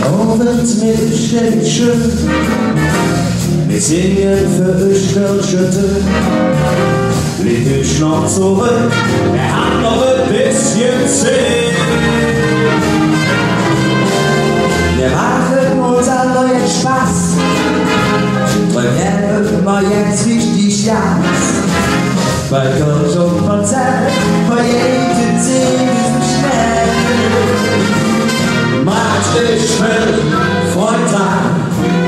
Abend mit Ständchen, wir singen für euch Kirschütte. Legt euch noch zurück, er hat noch ein bisschen Sinn. Wir machen uns einen neuen Spaß, träumen wir jetzt richtig Gas. Bei Kirsch und Konzert, bei jedem singen schnell. Macht euch schnell, Freund an,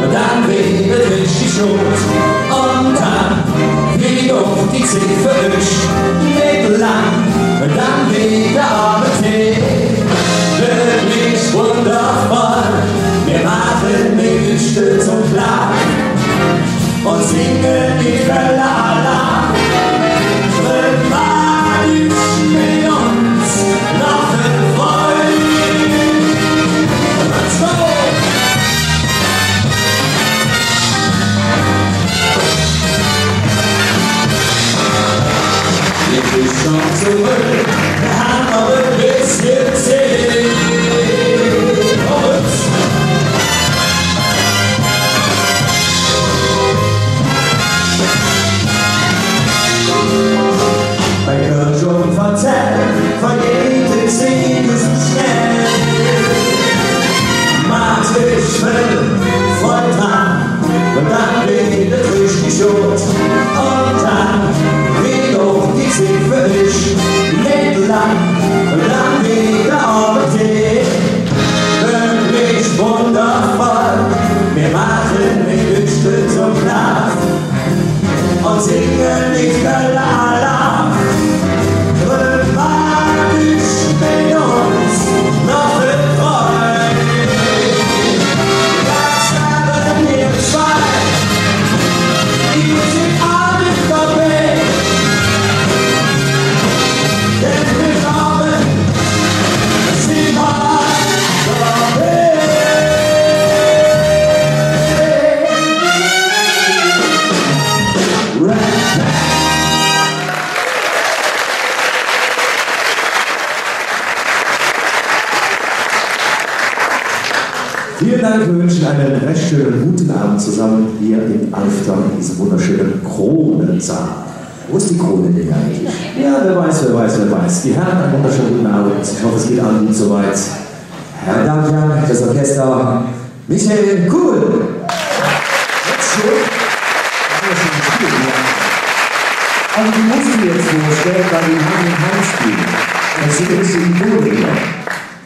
und dann redet richtig los. Und dann wie auf die Zeh für euch, nicht lang, und dann wieder Abendtee. Wirklich wundervoll, wir machen mit Stütz und Lach und singen die Fälle Allah. Mit uns noch ein Freund. Let's go! Leg dich schon zurück, wir haben noch ein bisschen Zeit. Bei Kirsch und Konzert, von jedem singen so schnell. Macht euch schnell, Freund an, und dann redet richtig los. Und dann geht auch die Zeh für euch, nicht lang, und dann wieder Abendtee. Wirklich wundervoll, wir machen mit euch Stütz und Lach und singen die Fälle Allah. Mit uns noch ein Freund. Das haben wir zwei, die sind alle vorbei. Denn wir glauben, sie waren vorbei. Vielen Dank, wir wünschen einen recht schönen guten Abend zusammen hier in Alfter, in diesem wunderschönen Kronensaal. Wo ist die Krone denn eigentlich? Ja, wer weiß. Die Herren, einen wunderschönen guten Abend. Ich hoffe, es geht allen gut soweit. Herr Damian, das Orchester, Michael Kuhl. Jetzt schon. Also die musst du jetzt vorstellen, weil die haben den Heimspiel. Das sind die Idole.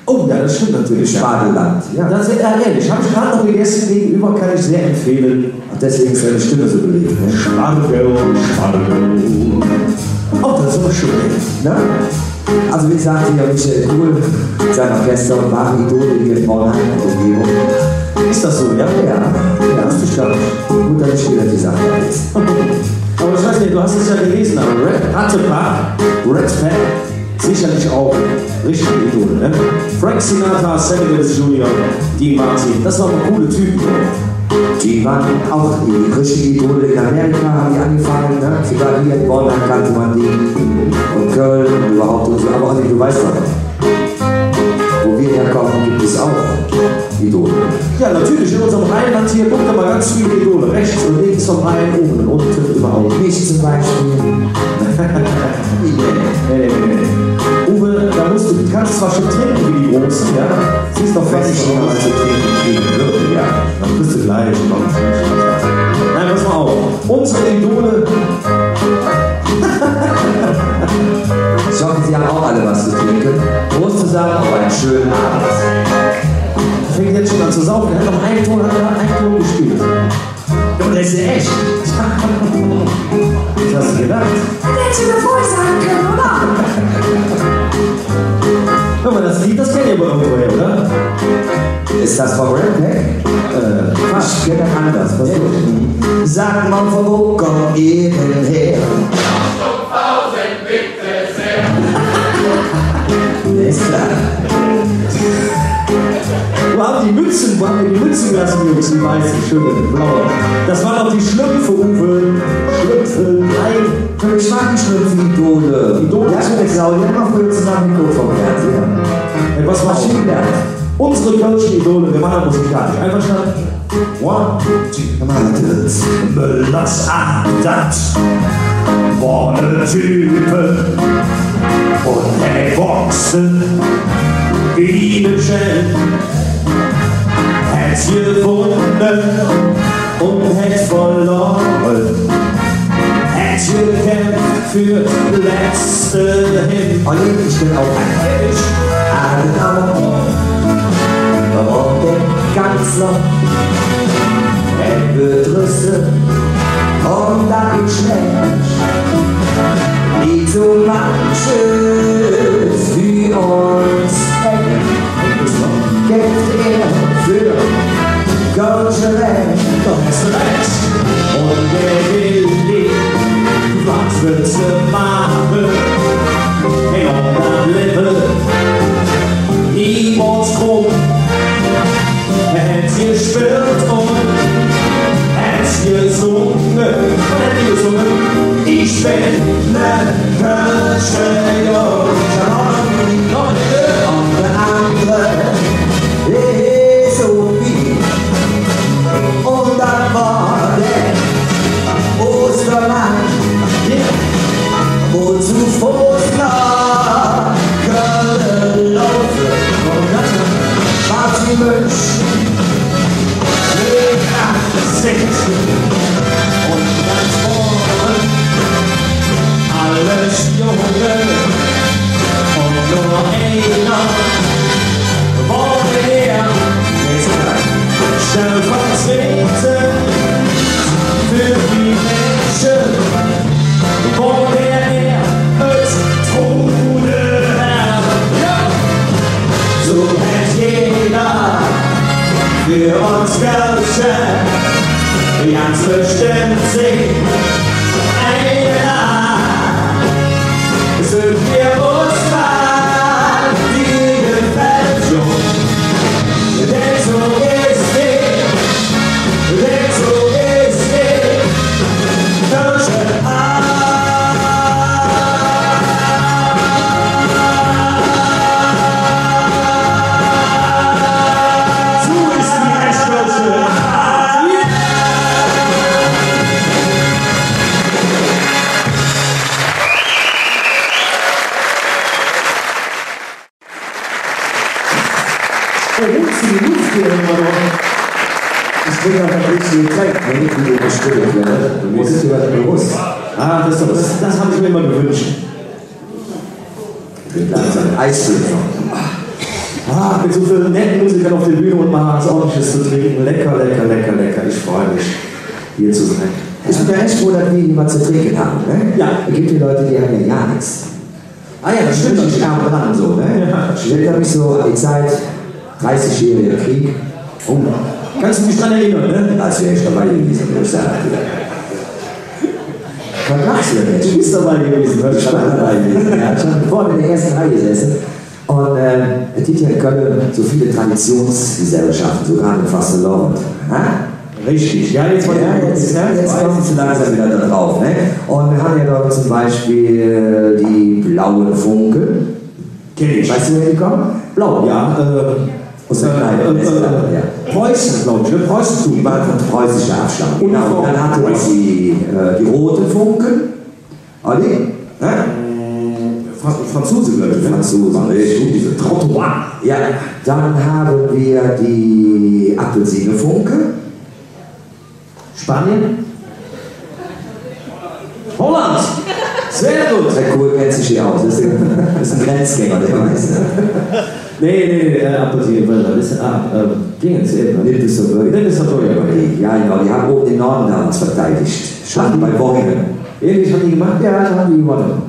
Oh ja, das stimmt natürlich. Spadeland. Ja. Das ist ehrlich. Habe ich gerade noch gegessen, gegenüber kann ich sehr empfehlen. Und deswegen ist meine Stimme so beliebt. Ne? Spadeland. Oh, das ist aber schön. Ne? Also wie sagte ja Michael Kuhl, sein Orchester waren Idole hier in Bornheim und Umgebung. Ist das so, ja? Ja, das ist klar. Gut, dass ich wieder die Sache weiß. Aber ich weiß nicht, du hast es ja gelesen, aber Red Pack, sicherlich auch richtige Idole, ne? Frank Sinatra, Sammy Davis Jr., Dean Martin, das waren coole Typen. Die waren auch die richtigen Idole in Amerika, haben die angefangen, ne? Sogar hier in Bornheim kannte man die. Und Köln und überhaupt, aber auch nicht, du weißt doch. Wo wir herkommen, gibt es auch Idole. Ja, natürlich, in unserem Rheinland hier guckt da mal ganz viele Idole. Rechts und links vom Rhein, oben und unten, überhaupt. Mich zum Beispiel. Nee. Uwe, da musst du kannst zwar schon trinken wie die Großen, ja? Siehst doch fertig, wenn man zu trinken kriegen würde, ja. Dann bist du gleich. Nein, pass mal auf. Unsere Idole. Ich hoffe, Sie haben auch alle was zu trinken. Prost zusammen auf einen schönen Abend. Fängt jetzt schon an zu saufen. Er hat noch einen Ton gespielt. Und der ist ja echt. Was hast du gedacht? Hätte ich mir vorher sagen können, oder? Guck mal, das Lied, das kennt ihr aber irgendwoher, oder? Ist das von Red Pack? Fast, geht dann anders. Was sagt man, von wo kommt ihr denn her? Ist klar. Wo haben wir die Mützen gelassen, Jungs, die weißen, schönen, blauen. Das waren doch die Schlümpfe, Uwe. Schlümpfe, nein. Ich mag die Schlümpfe-Idole. Ja, ich bin der Claudia, immer früher zusammen geguckt vom Fernseher. Was war schön gelernt? Unsere kölschen Idole, wir machen musikalisch. Einverstanden? 1, 2, Müllers Andacht, vorne Typen und erwachsen, wie ne Schell, hätt's gewonnen und hätt's verloren, hätt's gekämpft für letzte hin. Und ich bin auch ein warum der Kanzler wird rüsten und da geht schlecht, wie so manches für uns kämpft er für kölsche Recht. Doch hast du recht. Und wer will nicht, was willst du machen? Hey, on that Lippe, niemals krumm. Hätt's gespielt und hätt's gesungen, ich bin ne kölsche Jung. Und der andere ist so wie. Und dann war der Ostermann, wo zu Fuß nach Köln laufen. Und dann war sie Mönch. Und ganz vorne alles Junge und nur einer wollte er stellvertretend für die Menschen, wollte er als Bruder. So hätte jeder für uns Kölsche ganz bestimmt sich einer, sind wir uns dran, die gefällt schon, denn so ist es, Kölsche so ist die Eschkölsche. Ich bin noch ein bisschen gezeigt, wenn ich wieder bestimmt werde. Du musst über den bewusst. Ah, das habe ich mir immer gewünscht. Ich bin langsam Eiswürfel. Mit so vielen netten Musikern auf der Bühne und mal was Ordentliches zu trinken. Lecker, lecker, lecker, lecker. Ich freue mich, hier zu sein. Ich bin ja echt froh, dass wir jemanden zu trinken haben. Ne? Ja. Es gibt die Leute, die haben ja gar nichts. Ah ja, das stimmt. Ich arm dran so. Ne? Ja. Ich erinnere mich so an die Zeit, 30-jähriger Krieg. Oh, kannst du mich dran erinnern, ne? Als wir echt dabei gewesen sind. Was machst du denn jetzt? Du bist dabei gewesen, Ich war dabei gewesen. Ja, ich habe vorne in der ersten Reihe gesessen. Und es gibt ja in Köln so viele Traditionsgesellschaften, sogar in Fastelovend. Richtig, ja, jetzt kommen sie langsam wieder da drauf. Ne? Und wir haben ja dort zum Beispiel die blauen Funken. Kenn ich. Weißt du, woher die kommen? Blau, ja. Aus der Kneipe. Ja. Preußen, glaube ich, ne? Preußen. Die waren von preußischer Abstammung. Genau. Und dann hatte es die roten Funken. Olli? Franzose, glaube ich. Franzosen, richtig. Diese Trottoir. Ja. Dann haben wir die Apfelsinefunke. Spanien. Holland. Sehr gut. Der Kohl kennt sich hier aus. Das ist ein Grenzgänger, der weiß. Nee, Apfelsinefunke. Das ist Dingens eben. Das ist so ja, genau. Die haben oben den Norden damals verteidigt. Schon bei Wochen. Ehrlich, haben die gemacht? Ja, das haben die gewonnen.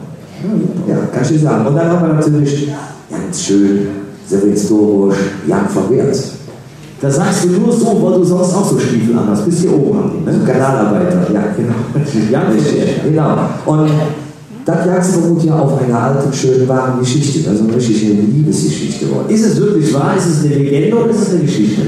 Ja, kann ich dir sagen. Und dann haben wir natürlich ganz schön Severin Storusch, Jan Verwehrt. Das sagst du nur so, weil du sonst auch so Stiefel an hast, bis hier oben an die, ne? Kanalarbeiter, ja, genau. Ja, richtig. Genau. Und das Ganze beruht ja auf einer alten, schönen, wahren Geschichte. Also eine richtige Liebesgeschichte geworden. Ist es wirklich wahr? Ist es eine Legende oder ist es eine Geschichte?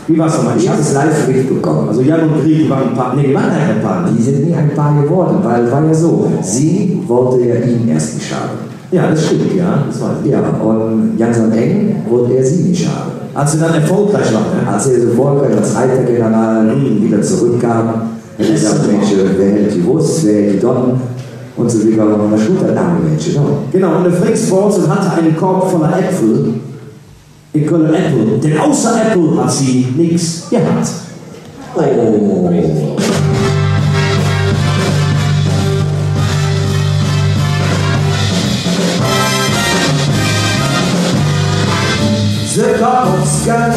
Wie war es nochmal? Ich habe es live mitbekommen. Also Jan und Grieg waren ein Paar. Nee, die waren ja kein Paar. Die sind nie ein Paar geworden, weil war ja so. Sie wollte ja ihn erst nicht haben. Ja, das stimmt, ja, das weiß ich. Ja, und ganz am Ende wollte er sie nicht haben. Als sie dann erfolgreich war, ne? Als er sofort als Reitergeneral wieder zurückkam, hat er gesagt, Mensch, wer hätte gewusst, wer hätte gedacht, und so wie wir auf der Schulter lange Menschen. Genau, und der Fritz Forzen hatte einen Korb voller Äpfel. Ich konnte Äpfel, denn außer Äpfel hat sie nichts gehabt. Oh. Sie kommt uns können,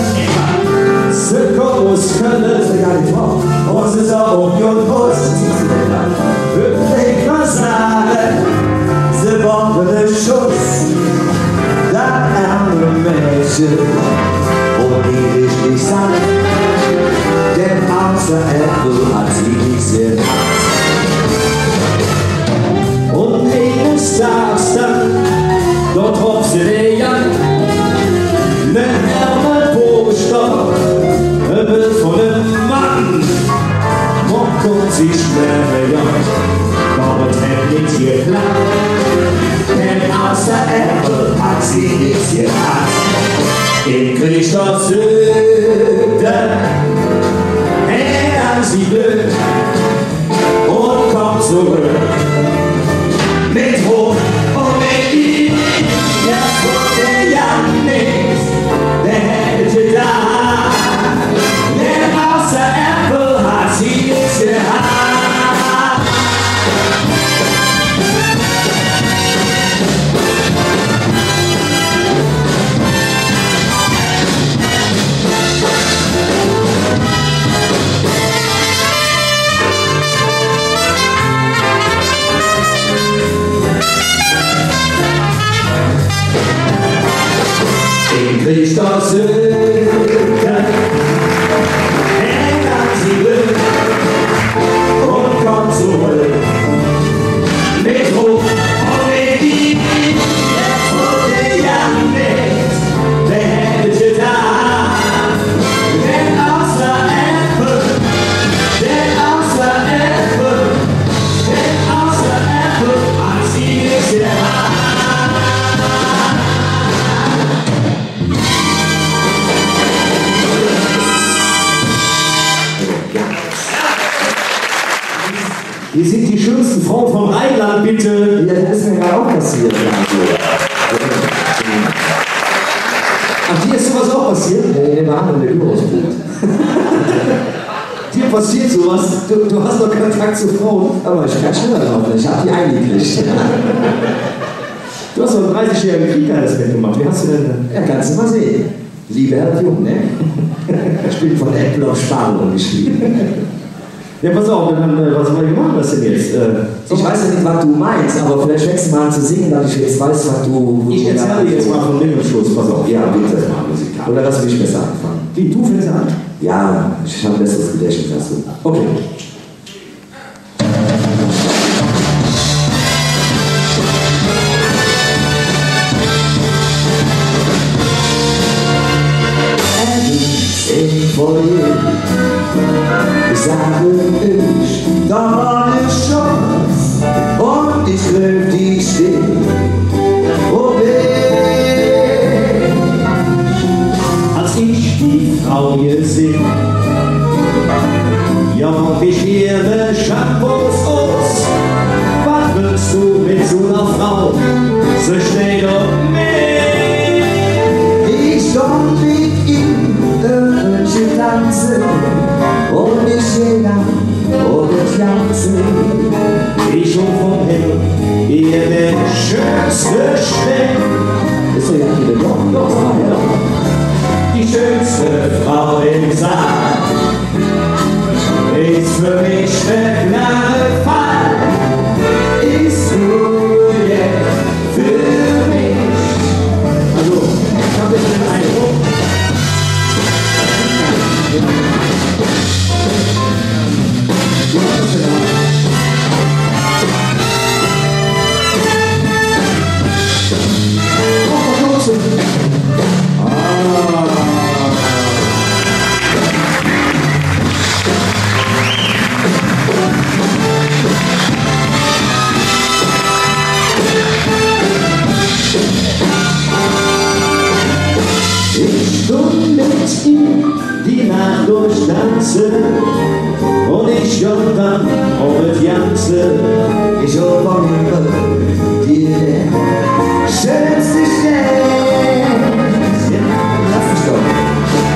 sie kommt uns können, Das ist ja gar nicht wahr. und sie ist auch um und Was ziehst du denn da? ich mal sagen, sie brauchen einen Schuss. Da arme Mädchen, und die richtig satt, denn außer Äpfel hat sie nichts gehabt. Und eines Tages dann, dort hofft sie dir ja, ne ärmer Postock, ein Bild von einem Mann. Und kommt sie schnell, ja, aber es hätte nicht geklappt, denn außer Äpfel hat sie nichts gehabt. Ich krieg das Süden, an sie blöd und kommt zurück. Mit Hof und mit ihm, jetzt wurde ja nichts, der hätte da, denn außer Äpfel hat sie nichts gehabt. Ich krieg das Süden, an sie Glück und komm zurück. Mit Hof und mit ihm, jetzt wurde ja nichts, wer hätte da, denn außer Äpfel, hat sie nichts gehabt. Wir sind die schönsten Frauen vom Rheinland, bitte. Ja, das ist mir gerade auch passiert. Ach, dir ist sowas auch passiert? Der war an der Gyrospult. Dir passiert sowas? Du hast doch Kontakt zu Frauen. Aber ich kann schneller drauf, ich habe die eingekriegt. Du hast doch einen 30-jährigen Krieg alles mitgemacht. Wie hast du denn? Ja, kannst du mal sehen. Liebe Herr Jung, ne? Ich bin von Äpfel auf Spargel geschrieben. Ja, pass auf, was haben wir gemacht das denn jetzt? Ich weiß ja nicht, was du meinst, aber vielleicht fängst du mal an zu singen, dass ich jetzt weiß, was du... Ich erzähle jetzt mal von dem Schluss, pass auf. Ja, bitte. Oder lass mich besser anfangen. Wie, du fängst an? Ja, ich habe ein besseres Gedächtnis als du. Okay. Ich sage ich, da war eine Chance und ich griff die still. Oh, als ich die Frau gesehen, ja, ich ihre Shampoos aus. Was willst du mit so einer Frau? So schnell doch mehr. ich stand mit ihm, Öffnchen tanzen und ich seh lang und ich tanze. Ich hoch vom Himmel, ihre schönste Stelle. Ist doch ja wieder doch, ja. Die schönste Frau im Saal ist für mich der klare Fall. Ist nur jetzt für mich. Also, ich habe jetzt den Eindruck, du hast es gedacht. mit ihm die Nacht durchtanzen und ich und dann um das Ganze. Ich hol morgen über dir schönste Stelle. Ja, lass mich doch.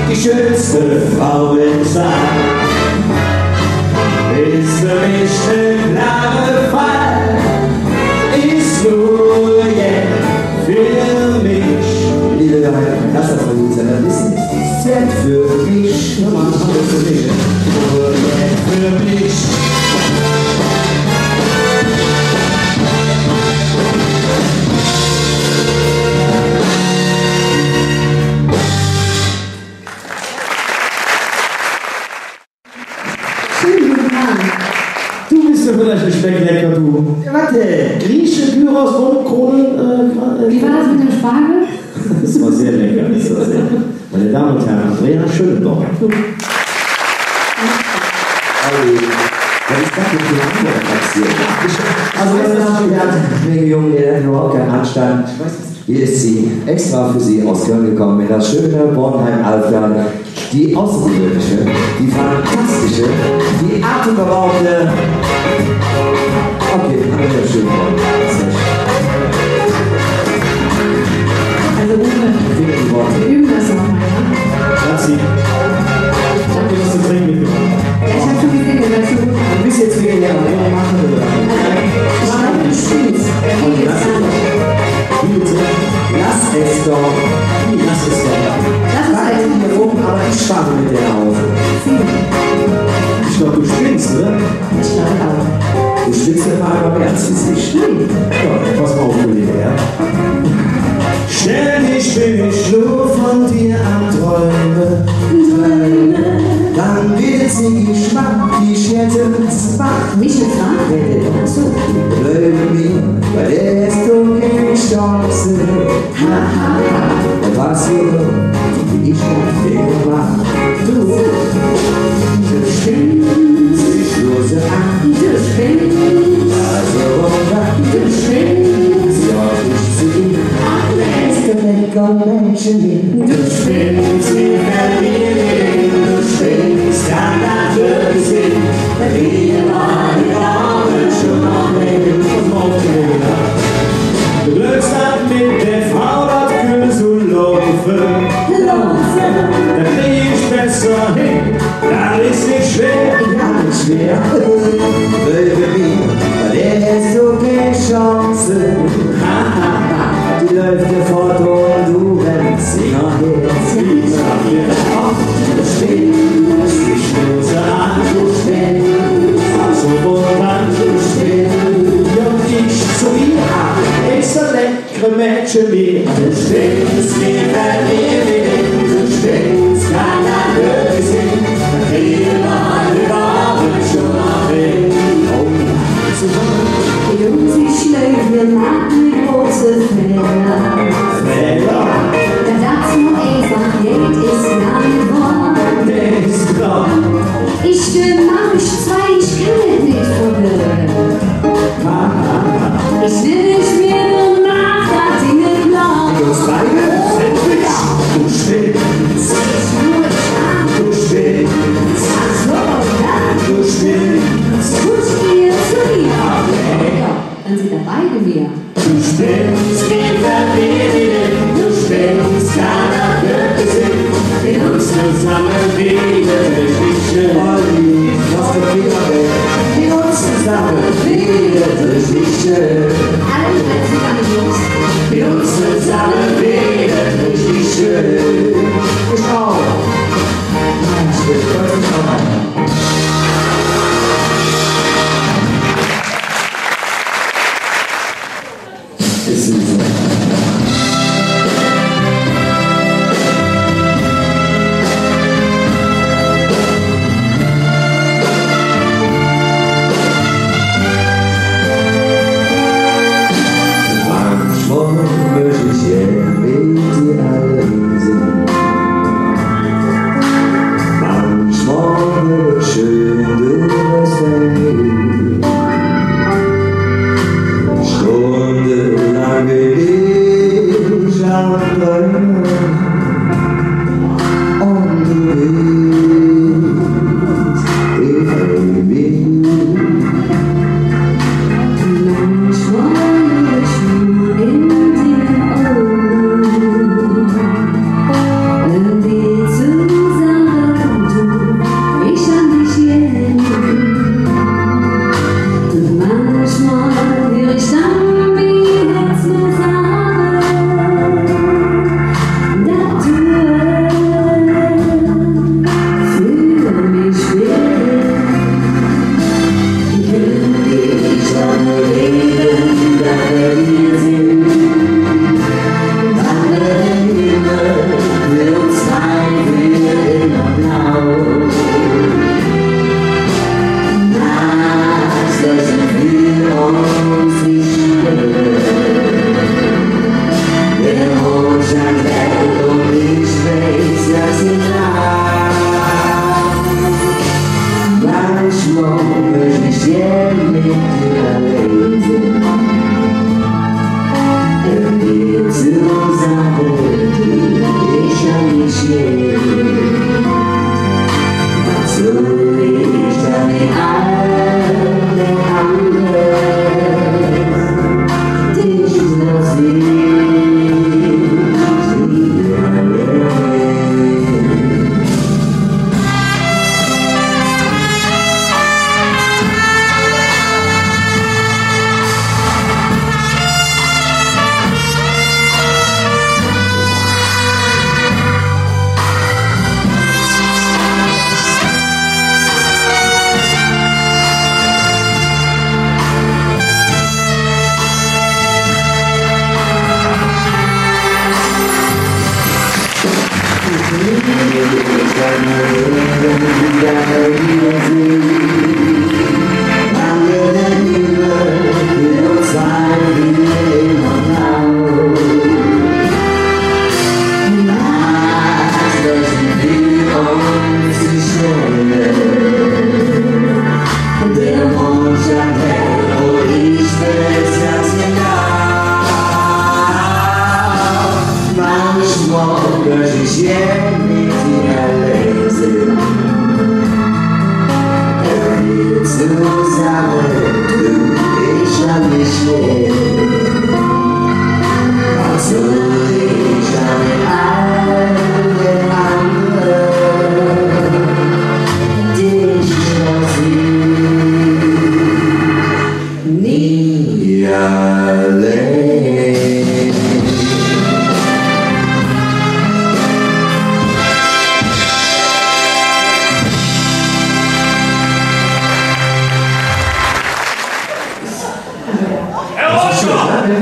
Die schönste Frau im Saal ist für mich ein klarer Fall, ist nur für mich. Liebe Leute, lass das mal gut sein, das ist nicht Zeit für mich. Ja, Mann, das für mich. Nur für mich. Schönen guten Abend. Du bist ja vielleicht ein Specklecker, du. Warte, Grieche, Gyros, Kronen, Wie war das mit dem Spargel? Das war sehr lecker, das war sehr lecker. Meine Damen und Herren, Andrea Schönendorf. was ist das für eine andere Aktion? Also, meine Damen und Herren, wegen jungen Eltern überhaupt keinen Anstand. Hier ist sie, extra für Sie aus Köln gekommen, in das schöne Bornheim-Alfland. Die außergewöhnliche, die fantastische, die atemberaubende. Okay, Andrea Schönborn. Also Uwe, wir üben das nochmal, ja? Schatzi, ich hab dir was zu trinken mitgebracht. Ja, ich hab schon gesehen, dass du gut Du bist jetzt wegen der Andrea machen, oder? ich glaube, du spielst. Wie geht's dann? Wie bitte? Lass es doch. Lass es doch. Das ist Bleib halt hier rum, aber ich spare mit der auf. Ich glaube, du spinnst, oder? Ich glaube auch. Du spielst ja mal beim Erzgesicht. Ja, pass mal auf, Kollege, ja? Ständig bin ich nur von dir am Träumen. Dann wird sie geschmacklich jetzt wach. Mich jetzt nach? Achso. Bleib mir, weil der ist du keine Chance. Und was du, wie ich noch Fehler mach. Du spinnst dich lose an. Du spinnst. Also und Du spinnst. ja, ich zieh. Ist der lecker Menschen. Du spinnst. Wir verlieren, du spinnst, kann das wirklich sein. Wir waren Augen schon am Leben und aufgehen. Du glückst dann mit der Frau, das Kühl zu laufen. Da krieg ich besser hin, das ist nicht schwer. Gar nicht schwer. Baby, weil der ist so keine Chance. Die läuft dir fort und du rennst sie nachher. Du spinnst, ich stoße an, du spinnst, so woran du spinnst. Und ich zu ihr ab, ist ein leckere Mädchen wie du spinnst, wir verlieren, du spinnst, kann das wirklich sein. Wir waren schon am Weg. Die Jungs, die schlögen nach mit großen Federn. Fehler, Da sagst du einfach, Geld ist gar nicht wahr. der ist klar. Ich mach mich zwei, ich kann es nicht verblöden. Ich will nicht mehr und mach das Ding klar. Uns beide? Du spinnst, du spinnst, du spinnst. Gut dir zu dir. Ja, dann sind da beide mehr. Du spinnst, wir verlieren, du spinnst, kann das wirklich sein. Wir uns zusammen wieder richtig schön. Olli, lass den Finger weg. Wir uns zusammen wieder richtig schön. Alle Grenzen an die Jungs. Wir uns zusammen wieder richtig schön. Ich auch. Ich freue mich auch. Ist süß. Manchmal möchte ich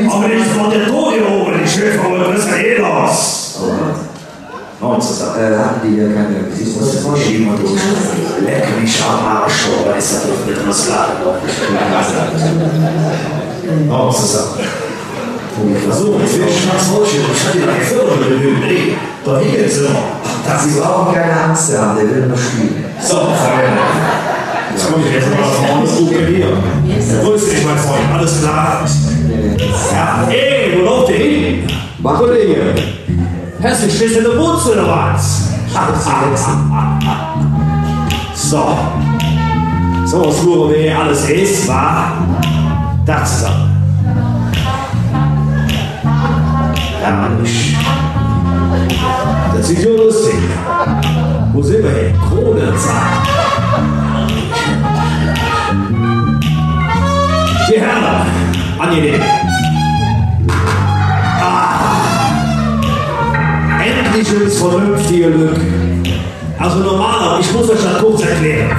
Aber ich von der Tode oben, die Schäfer wollen besser eh los. Hatten die ja keine Gesichtsmuskeln? Schieben und durch. Leck mich am Arsch, aber ist das doch mit was Laden. Oh, zusammen. So, jetzt wird Schnaps Holzchen. Ich hatte eine Viertel. Nee, doch hier jetzt immer. Sie brauchen keine Angst haben, der will noch spielen. So, Freunde. Jetzt komme ich jetzt mal vorne zu hier. Grüß dich, mein Freund. Alles klar? Ja, ey, wo läuft ihr hin? Kollege. Hast du Schiss in der Wurzel oder was? So. So, Slure, wie alles ist, war das zusammen. Herrlich. Das sieht ja lustig. Wo sind wir hin? Kronenzeit. Die Herren, angenehm. Endliches vernünftige Glück. Also normaler, ich muss euch das kurz erklären.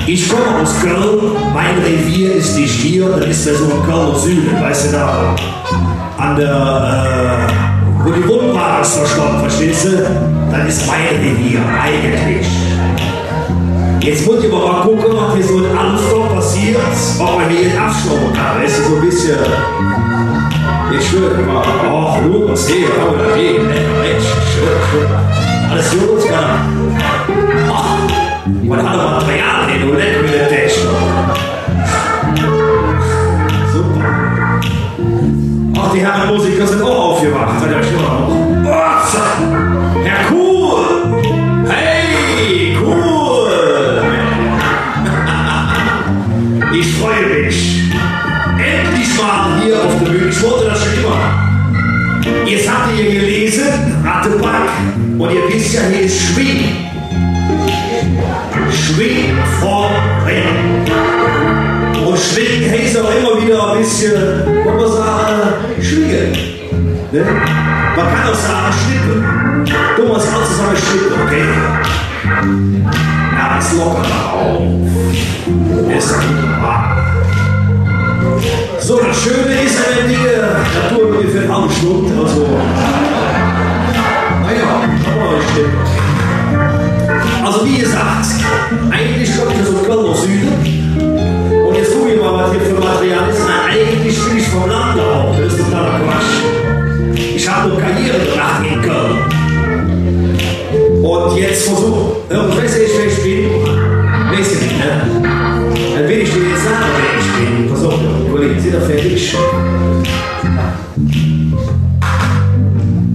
Ich komme aus Köln, mein Revier ist nicht hier, dann ist der so im Kölner Süden, weißt du, da an der, wo die Wundware ist verstopft, verstehst du? Das ist mein Revier, eigentlich. Jetzt muss ich aber mal gucken, was hier so in Anfang passiert, ob man hier jetzt abschrauben kann, weißt du, so ein bisschen. Jetzt schön, mal, oh, Lukas, hier, oh, da geht, Mensch, schön. Alles gut, ja. Man hat aber Material hin, du leck mit der Tisch. Super. Ach, die Herren Musiker sind auch aufgewacht, hat ja schon noch. Oh, ja, cool! Hey, cool! Ich freue mich. Endlich mal hier auf der Bühne. Ich wollte das schon immer. Jetzt habt ihr hier gelesen, Rattepack, und ihr wisst ja, hier ist Schwing. Schwing vor Rennen. Und Schwing heißt auch immer wieder ein bisschen, kann man sagen, schwingen. Ne? Man kann auch sagen, schnippen. Thomas kannst du sagen, schnippen, okay? Ja, ist locker da auf. Ist doch wunderbar. So, das Schöne ist an der Dinge, Natur ungefähr eine halbe Stunde, also. Naja, aber ich denke. Also wie gesagt, eigentlich komme ich aus dem Kölner Süden. Und jetzt gucke ich mal, was hier für Material ist. Nein, eigentlich bin ich vom Land auch. Das ist totaler Quatsch. Ich habe nur Karriere gemacht in Köln. Und jetzt versuche, weißt du, wer ich bin? Weißt du nicht, ne? Dann will ich dir jetzt sagen, wer ich bin. Pass auf, Kollege, sind da fertig?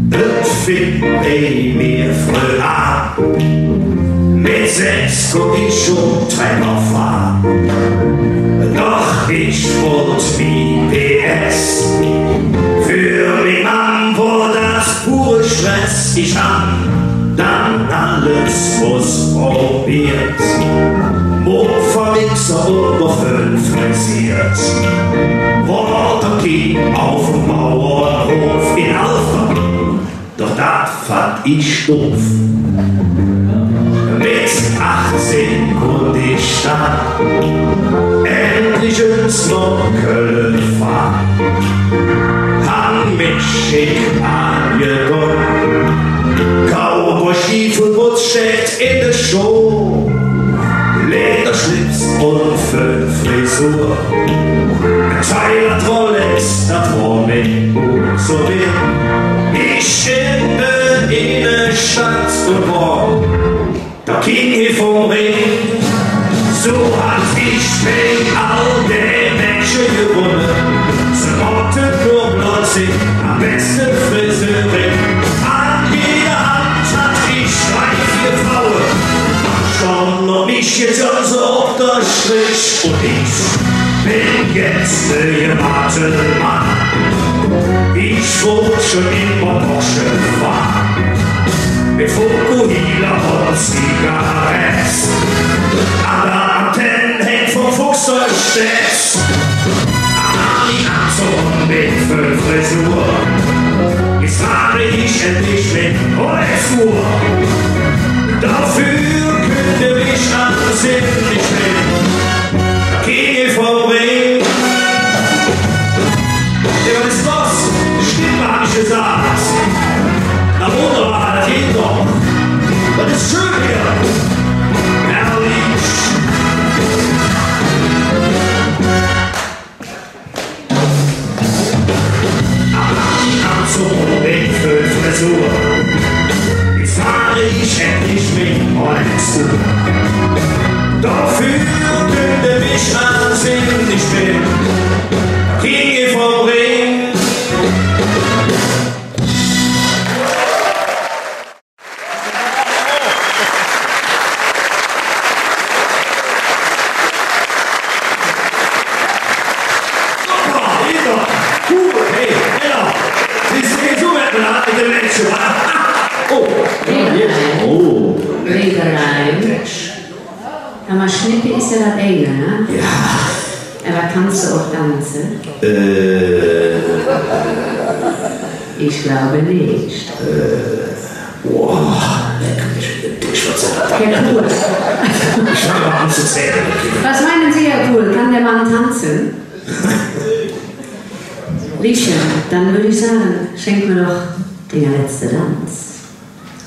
Das fing bei mir voll an. Mit 6 konnte ich schon Trecker fahren. Doch ich wollte wie PS. Für den Mann wurde das pure Stress. Ich hab dann alles ausprobiert. Mofa-Mixer und noch 5 frisiert. Waterkey auf dem Mauernhof in Alpha. Doch das fand ich doof. Mit 18 konnte ich dann endlich ins Nordköln fahren. Han mich schick angekommen, Cowboy-Stiefel Frisur. Ein Teil der Rolex, das war mir so weh. Ich ende in der Stadt geboren, da ging ich vom Ring. So hat ich mich all die Menschen gewonnen. Sie wollten nur plötzlich am besten Friseurin. An jeder Hand hat ich 3, 4 Frauen. Schon noch mich jetzt also auf der Strich. Und ich bin jetzt der Martelmann. Ich wollte schon immer Porsche fahren. Mit Fokuhila und Zigarettes. An der Antenne hängt vom Fuchs der Stets. Armin Anzug mit 5 Frisur. Jetzt fahre ich endlich mit Holzfuhr. Dafür könnte mich ansehen nicht mehr. Da ging ich vom Ring. Ja, was ist das? Stimme hab ich gesagt. Na wunderbar, das geht doch. Das ist schön hier. Herrlich. Anzug mit 5 Frisur. Jetzt fahre ich endlich mit Holzfuhr. Dafür könnte mich ansehen nicht mehr. Da ging ich vom Ring. Aber Schnippe ist ja das eine, ne? Ja. Aber kannst du auch tanzen? Ich glaube nicht. Boah, lecker, ich Ja, cool. Ich fange mal an zu zählen. Was meinen Sie, Herr Kuhl? Kann der Mann tanzen? Riechen, dann würde ich sagen, schenk mir doch den letzten Tanz.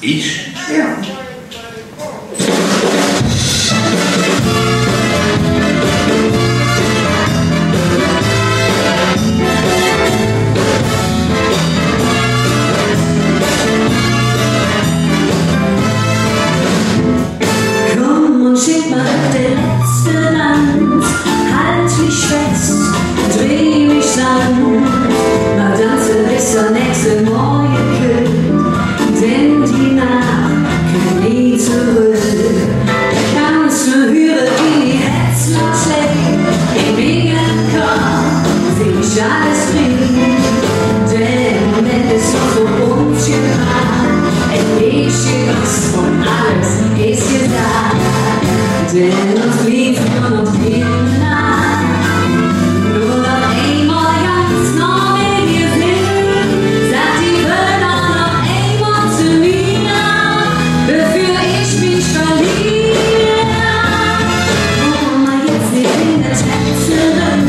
Ich? Ja. Schick mal den letzten Tanz, halt mich fest, dreh mich lang, mal tanzen bis der nächste Morgen kühlt, denn die Nacht kommt nie zurück. Kannst du hören, wie die Herz noch schlägt, im Winkelkopf will ich alles bringen, der Moment ist doch für uns gemacht, ein Mädchen ist und alles ist gesagt. Denn uns lief nur noch viel nach. Nur noch einmal ganz neu in ihr Sinn, sagt die Welt auch noch einmal zu mir, bevor ich mich verliere. Guck mal jetzt nicht in der Tänzerin,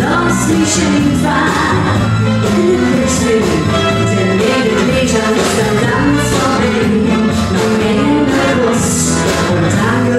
lass mich einfach glücklich sein, denn Lebenleger ist dann ganz vorbei. Noch Ende Lust und Tage.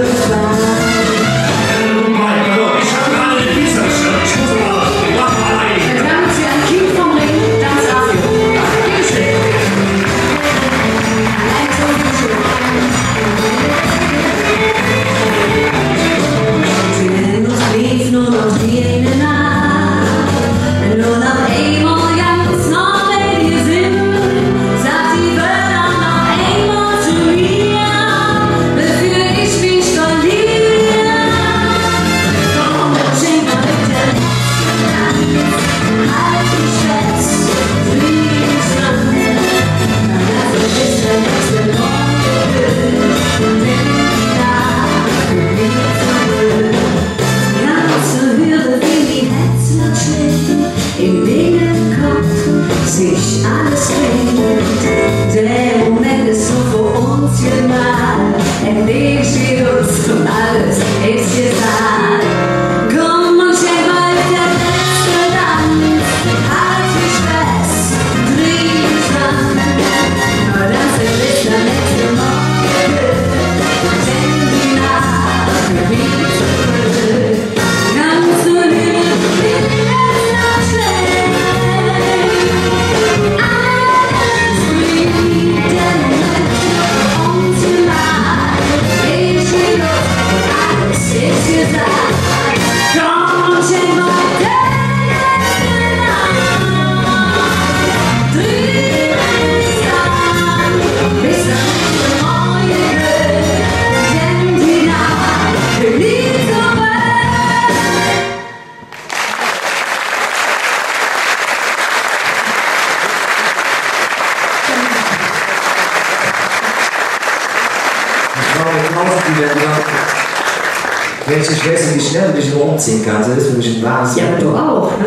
Ganz mit Hause, die werden wenn ich nicht weiß, wie schnell du dich nur umziehen kannst, das ist für mich ein Wahnsinn. Ja, aber du auch, ne?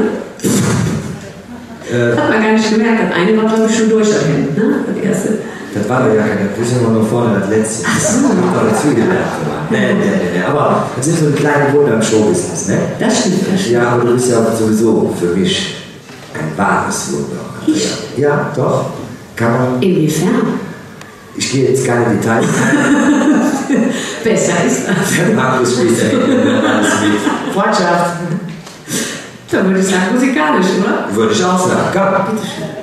Hat man gar nicht gemerkt, das eine war, glaube ich, schon durch da hinten, ne? Das erste. Das war doch ja keine, wir sind immer nur vorne, das letzte. Ach so. Das war dazu gemerkt. Nee. Aber das sind so eine kleine Wunder im Showbusiness, ne? Das stimmt. Ja, aber du bist ja auch sowieso für mich ein wahres Wunder. Ich? Ja, doch. Kann man. Inwiefern? Ich gehe jetzt keine Details ein. Besser ist das. Der Markus spielt ja alles mit. Freundschaft. Da würde ich sagen, musikalisch, oder? Würde ich auch sagen. Komm, bitteschön.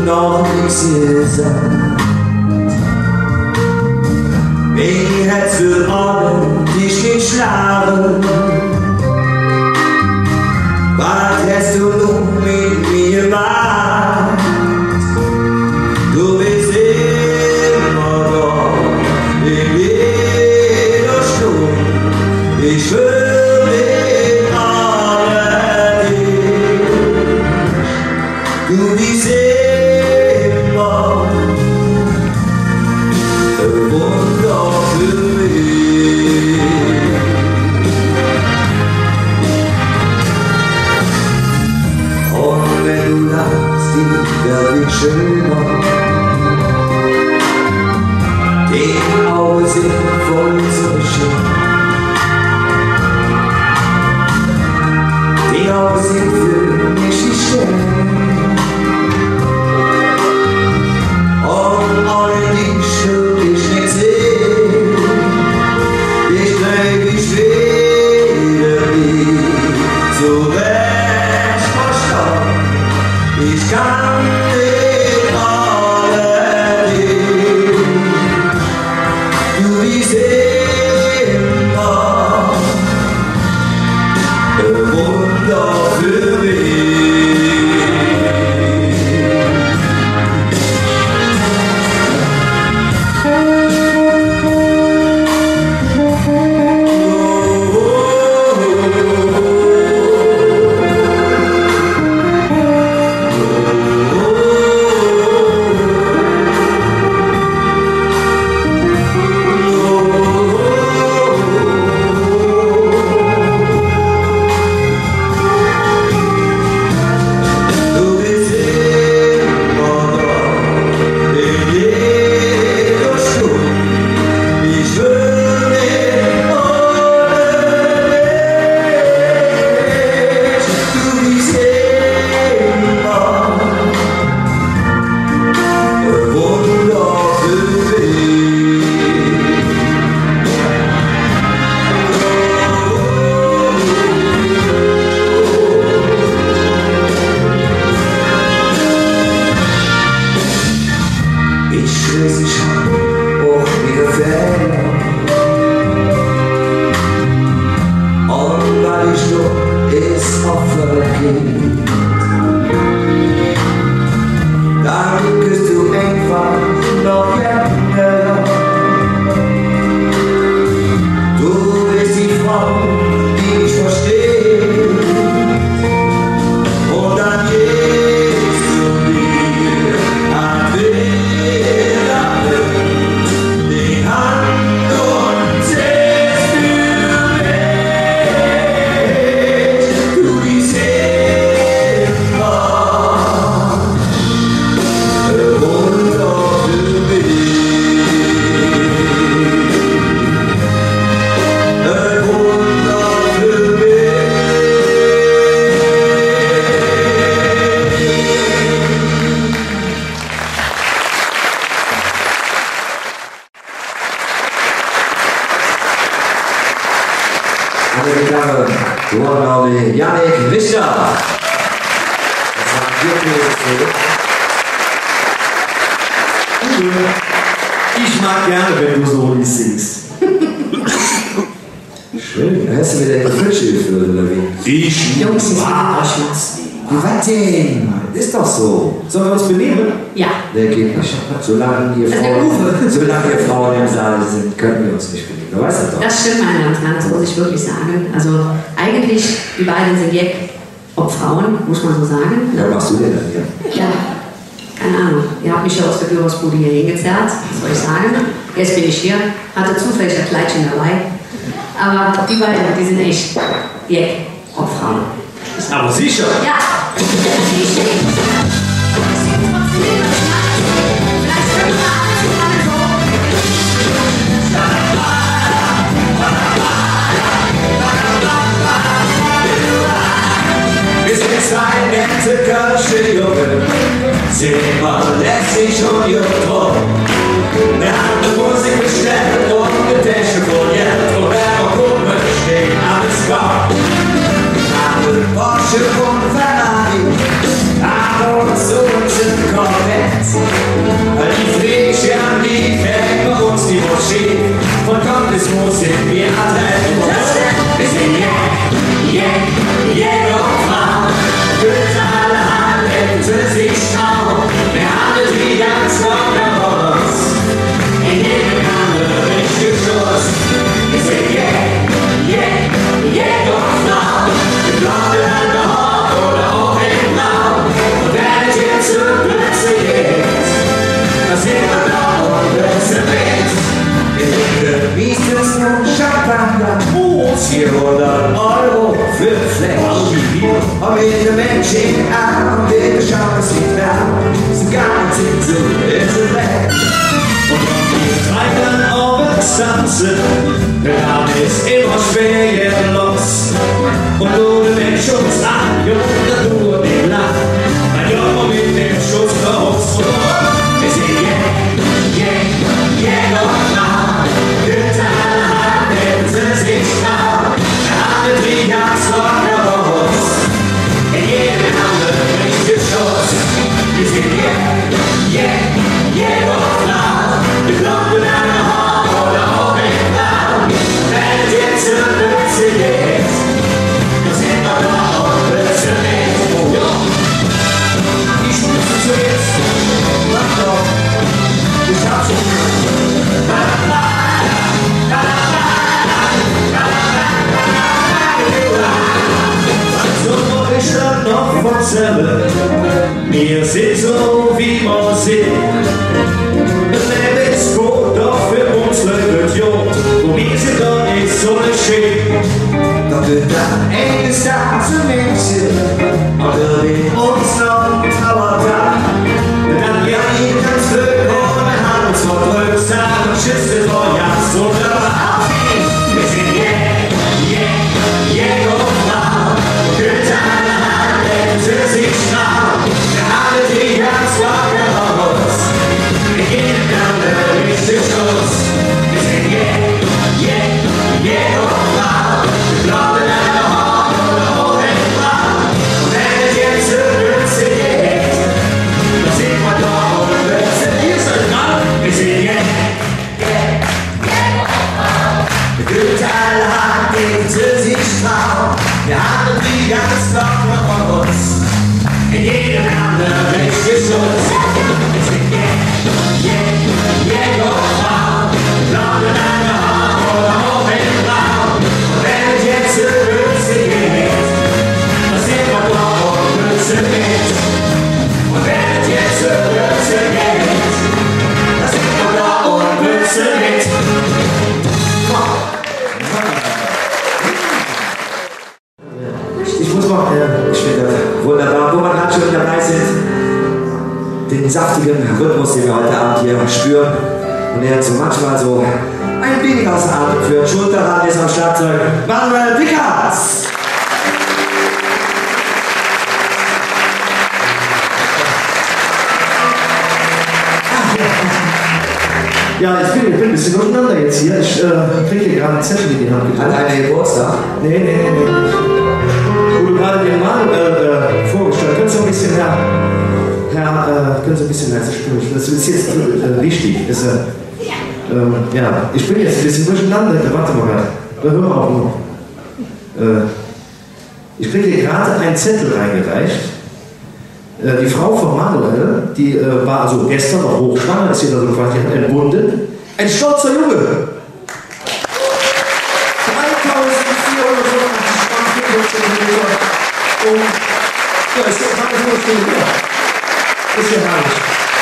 Nog niks is Wie het für alle dich geschlagen Was hast du nun mit mir gemacht Du bist immer da in jeder Stunde Ich will mit allen Du bist schöner. Die Augen sind voll so schön. Die Augen sind für mich nicht schön. Und alle die Schuld ich nicht sehen. Ich dreh mich wieder nie zurecht verstanden. Ich kann Jannik Richter. Das haben wir Ich mag gerne, wenn du so singst. Schön. Hast du wieder eine Frische gefüllt, oder wie? Ich Jungs, ich war. Wie was denn? Ist doch so. Sollen wir uns benehmen? Ja. Der geht nicht. Solange ihr Frauen im Saal sind, können wir uns nicht benehmen. Du weißt das doch. Das stimmt, meine Damen und Herren, das muss ich wirklich sagen. Also eigentlich, die beiden sind Jack, ob Frauen, muss man so sagen. Was machst du denn dann hier? Ja, keine Ahnung. Ihr habt mich ja aus der Bürosbude hier hingezerrt, was soll ich sagen. Jetzt bin ich hier, hatte zufällig ein Kleidchen dabei. Aber die beiden, die sind echt Jack, ob Frauen. Aber sicher. Ja. Wir sind zwei nette kölsche Jungen, sind immer lässig und jung. Wir haben die Musik bestellt und die Tasche poliert, und wer noch oben steht, alles klar. Porsche und Ferrari, aber so sind Corvette. Die Fliege an die fängt bei uns die Moschee, von Kommunismus sind wir adrett. Wir sind Jäger und Frau, für alle Hand für sich Frau. Wir haben die ganz lange Haus, in jedem Handel nicht geschoss. Wir sind Jäger und Frau, wir glauben an der Haut oder auch im Blau. Und wenn es jetzt so plötzlich ist, dann sind wir blau und plötzlich mit. Wir trinken Biestes und Champagner, 400 € für Flash. Und mit dem Menschen an, wir schauen es nicht an, so gar nicht so ist es weg. Und wir treiben auf Distanzen, der Abend ist immer schwer los. Und du nimmst uns an, Junge, du den Lach, mein Junge mit dem Schuss raus. Wir sind Jäger und Frau, für alle Hand für sich Frau. Wir haben die ganz lange Haus, in jedem Handel nicht geschoss. Wir sind Jäger und Frau, wir glauben an der Haut oder auch im Blau. Wenn es jetzt so plötzlich ist, dann sind wir blau und plötzlich mit. Ich muss zuerst, mach doch, ich hab's schon. So ist das noch von selber. Wir sind so wie wir sind. Das Leben ist gut, doch für uns lebt Jod. Und wir sind doch nicht so schön. Doch wird dann eines Tages ein Mädchen, oder wird uns noch ein Trauertag. Dann ja, ihr kannst Glück und ein Hand zur Glückstag und Schüsse vor Jagd und Lava. Wir sind Jäger und Frau, für alle Hand für sich Frau. Wir haben die ganz lange Haus, wir gehen dann richtig los. Wir sind Jäger und Frau, wir glauben an der Haut oder auch im Blau. Und wenn es jetzt so plötzlich ist, dann sind wir da und plötzlich ist es dran. Wir sind Güte alle Hand gegen für sich Frau. Wir haben die ganz locker von uns. In jedem anderen richtig Schutz. Wir sind Jäger und Frau. Glauben an der Haut oder auch im Blau. Und wenn es jetzt so plötzlich ist, dann sind wir blau und plötzlich mit. Und wenn es jetzt so plötzlich ist, dann sind wir blau und plötzlich mit. Ich muss mal, ich finde wunderbar, wo man schon dabei sind, den saftigen Rhythmus, den wir heute Abend hier spüren. Und der so manchmal so ein wenig aus der Atem führt. Schulterrad ist am Schlagzeug Manuel Pickers. Ja, ich bin ein bisschen durcheinander jetzt hier. Ich kriege hier gerade einen Zettel in die Hand gedrückt. Hat einer Geburtstag? Nee. Wo du gerade den Mann vorgestellt hast, können Sie ein bisschen leiser spielen? Das ist jetzt wichtig. Ja, ich bin jetzt ein bisschen durcheinander. Warte mal gerade. Hör mal auf. Ich kriege hier gerade einen Zettel reingereicht. Die Frau von Manuel, die war also gestern noch hochschwanger, ist hier da so quasi entbunden. Ein stolzer Junge! 3.485 Quadratmeter. Und ja, ist ja gerade so schön hier. Ist ja herrlich.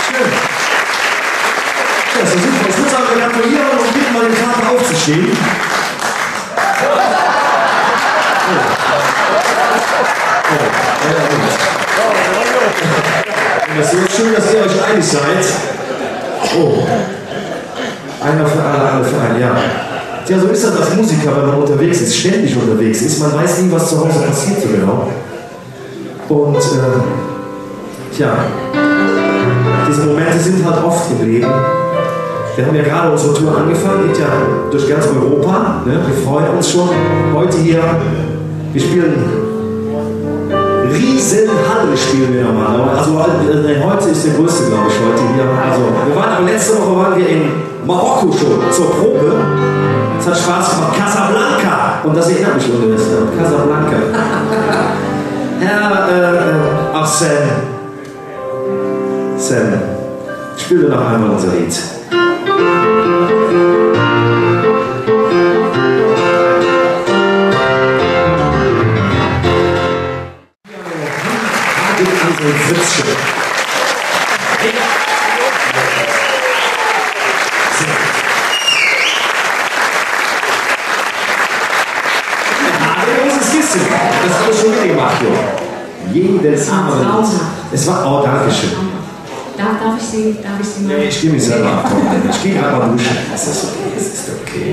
Schön. Ja, so super. Ich würde sagen, wir gratulieren und bitten mal den Vater aufzustehen. Das ist schön, dass ihr euch einig seid. Oh. Einer für alle, alle für einen, ja. Ja, so ist das als Musiker, wenn man unterwegs ist, ständig unterwegs ist. Man weiß nie, was zu Hause passiert so genau. Und, tja, diese Momente sind halt oft im Leben. Wir haben ja gerade unsere Tour angefangen, geht ja durch ganz Europa. Ne? Wir freuen uns schon. Heute hier, wir spielen Riesenhalle spielen wir nochmal. Also heute ist der größte, glaube ich, heute hier. Also, wir waren aber letzte Woche waren wir in Marokko schon zur Probe. Es hat Spaß gemacht. Casablanca. Und das erinnert mich an das. Casablanca. Herr Sam, spiel dir noch einmal unser Lied. Fritzchen. Großes Kiste. Das habe ich schon mitgemacht, jo. Jedes Mal. Es war, oh, danke schön. Darf ich Sie mal? Nee, ich gehe mich selber ab. Ich gehe gerade mal duschen. Das ist okay. Das ist okay.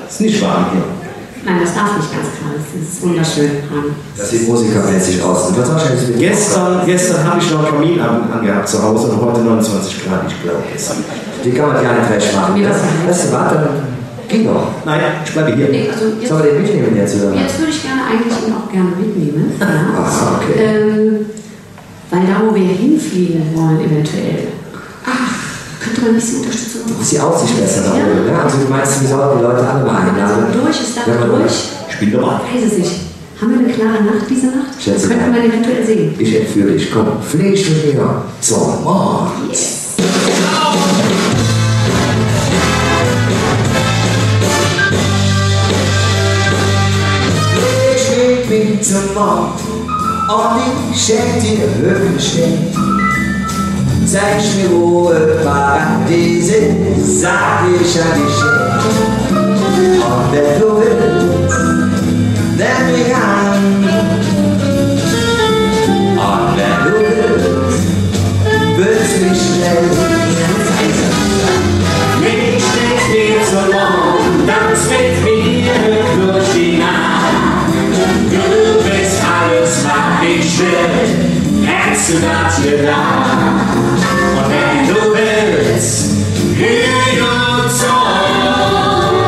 Es ist nicht warm hier. Nein, das darf nicht ganz klar. Das ist wunderschön. Das sieht musikermäßig aus. Gestern habe ich noch einen Kamin angehabt zu Hause und heute 29 Grad, ich glaube. Die kann man gar nicht recht machen. Weißt du, warte, ging doch. Nein, ich bleibe hier. Nee, also jetzt, sollen wir den mitnehmen jetzt, oder? Jetzt würde ich gerne eigentlich ihn auch gerne mitnehmen. Ja. Aha, okay. Weil da, wo wir hinfliegen wollen, eventuell. Könnte man ein bisschen Unterstützung Ist die Aussicht besser da oben, ne? Also du meinst, wir sollten die Leute alle mal einladen? Ist da durch? Spiel doch mal. Weiß es nicht. Haben wir eine klare Nacht diese Nacht? Schätze, könnte man eventuell sehen. Ich entführe dich. Komm, flieg mit mir zum Mond. Yes. Flieg mit mir zum Mond und ich schenk dir Höhenstehen. Zeig mir, wo Paradies ist, sag ich an dich. Und wenn du willst, nimm mich an. Und wenn du willst mich schnell Flieg mit mir zum Mond, tanz mit mir durch die Nacht. Du bist alles, was ich will, kennst du das gedacht? Und wenn du willst, Höhe und Zorn,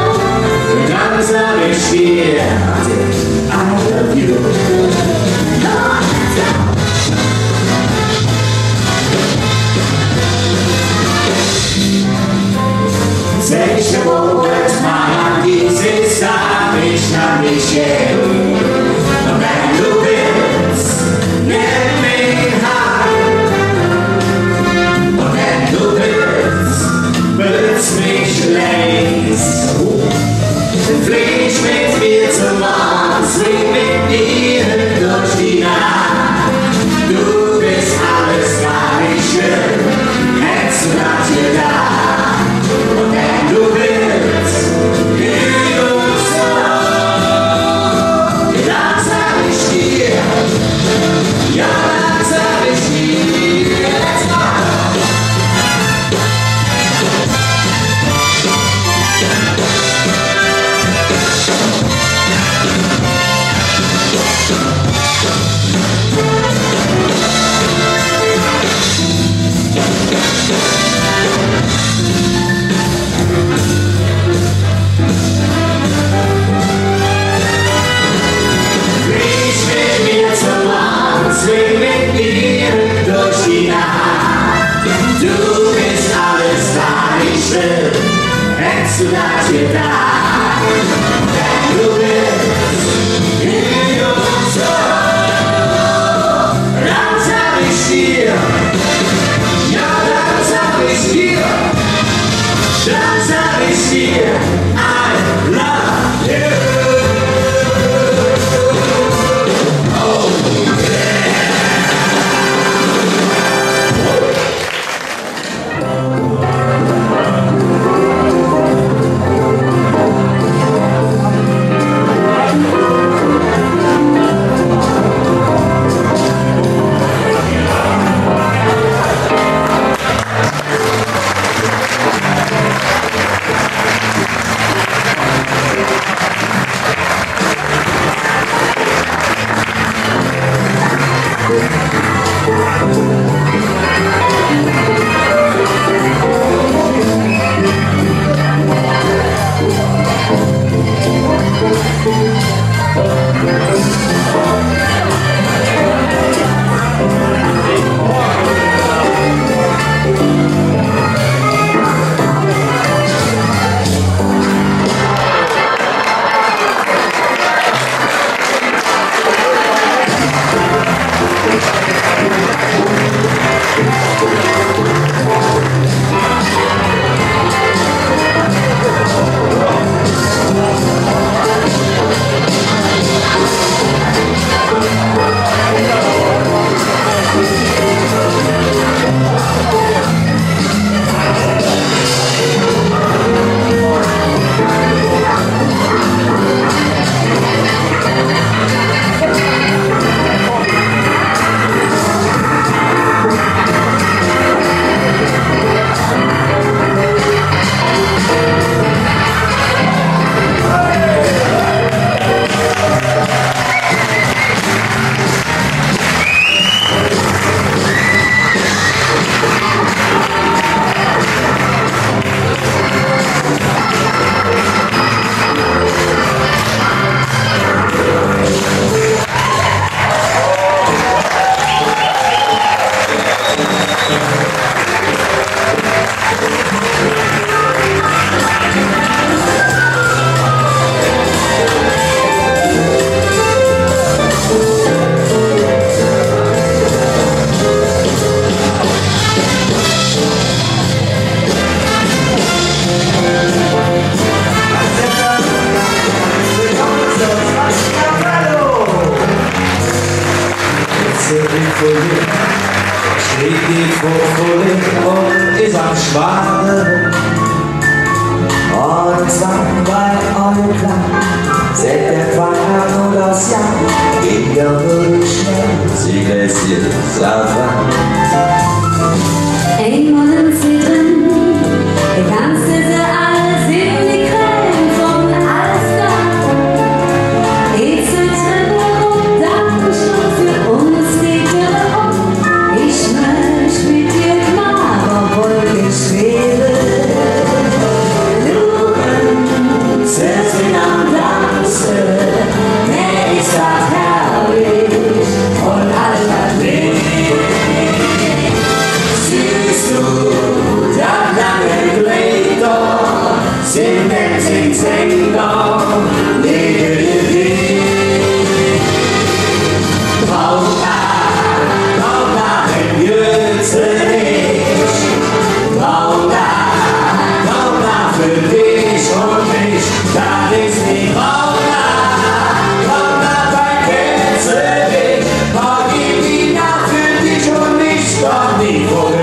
dann sag ich dir, I love you. Welche Moment Paradies ist, hab ich noch nicht gehört. Und wenn du willst, nimm mich an. Ganze informiert. Steht die Folie und ist am Schwaden. Und zwar bei eurem Klang, seht der Feier und das Jahr, geht ja wirklich schnell, sie lässt ihr Safran. Einmal im See drin, du kannst diese alles in die Quellen von alles da. Rätsel drin und Datenschutz für uns geht ihre um. Ich möchte mit dir klar, obwohl ich schwebe. Luren, sitzen am Glanze, nee, ist das herrlich und alles hat Leben. Siehst du, das lange Blätter sind den Sänger, lebe dir Paula, den Jürze nicht. Paula für dich und mich, das ist die Paula bei Kerzenlicht. Paulina für dich und mich, doch nie vorbei.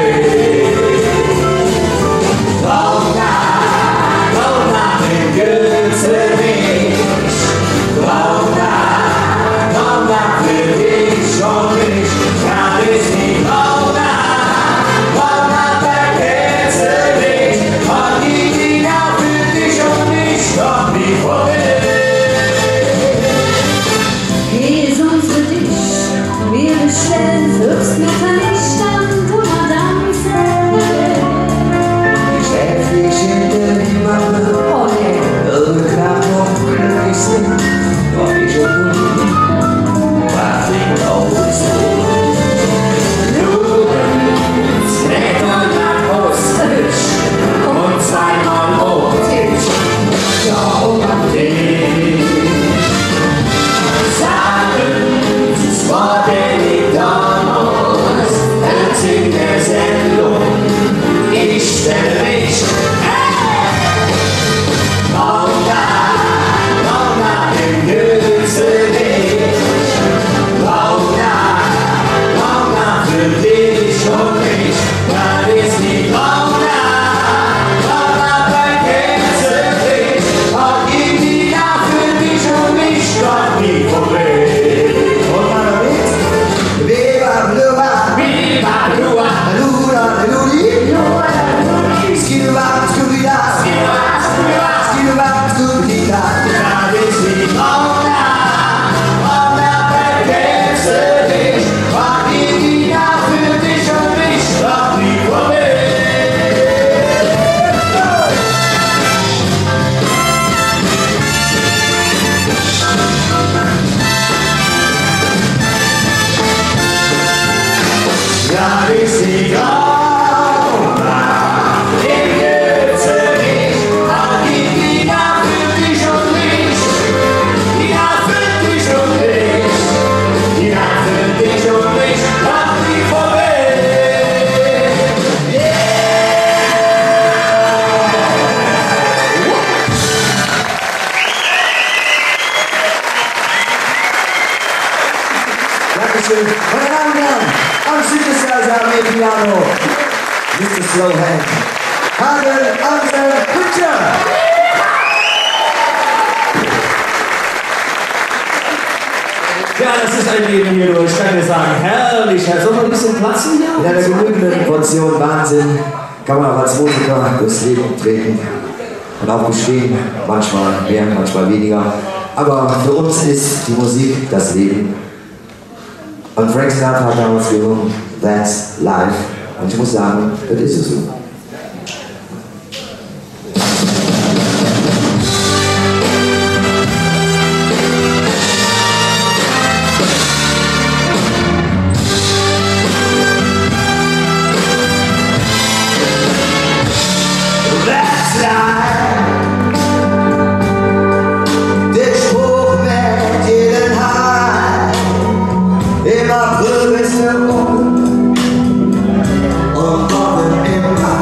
Dankeschön. Meine Damen und Herren, am Synthesizer am Piano, Mr. Slowhand, Hagel Amsel Hütcher. Ja, das ist ein Leben hier durch. Ich kann dir sagen, herrlich. Soll man ein bisschen platzen hier? In einer genügenden Portion Wahnsinn kann man auch als Musiker durchs Leben treten und auch bestehen. Manchmal mehr, manchmal weniger. Aber für uns ist die Musik das Leben. Und Frank Sinatra hat damals gesungen, That's Life. Und ich muss sagen, das ist es so. Im April bist du und morgen im Mai.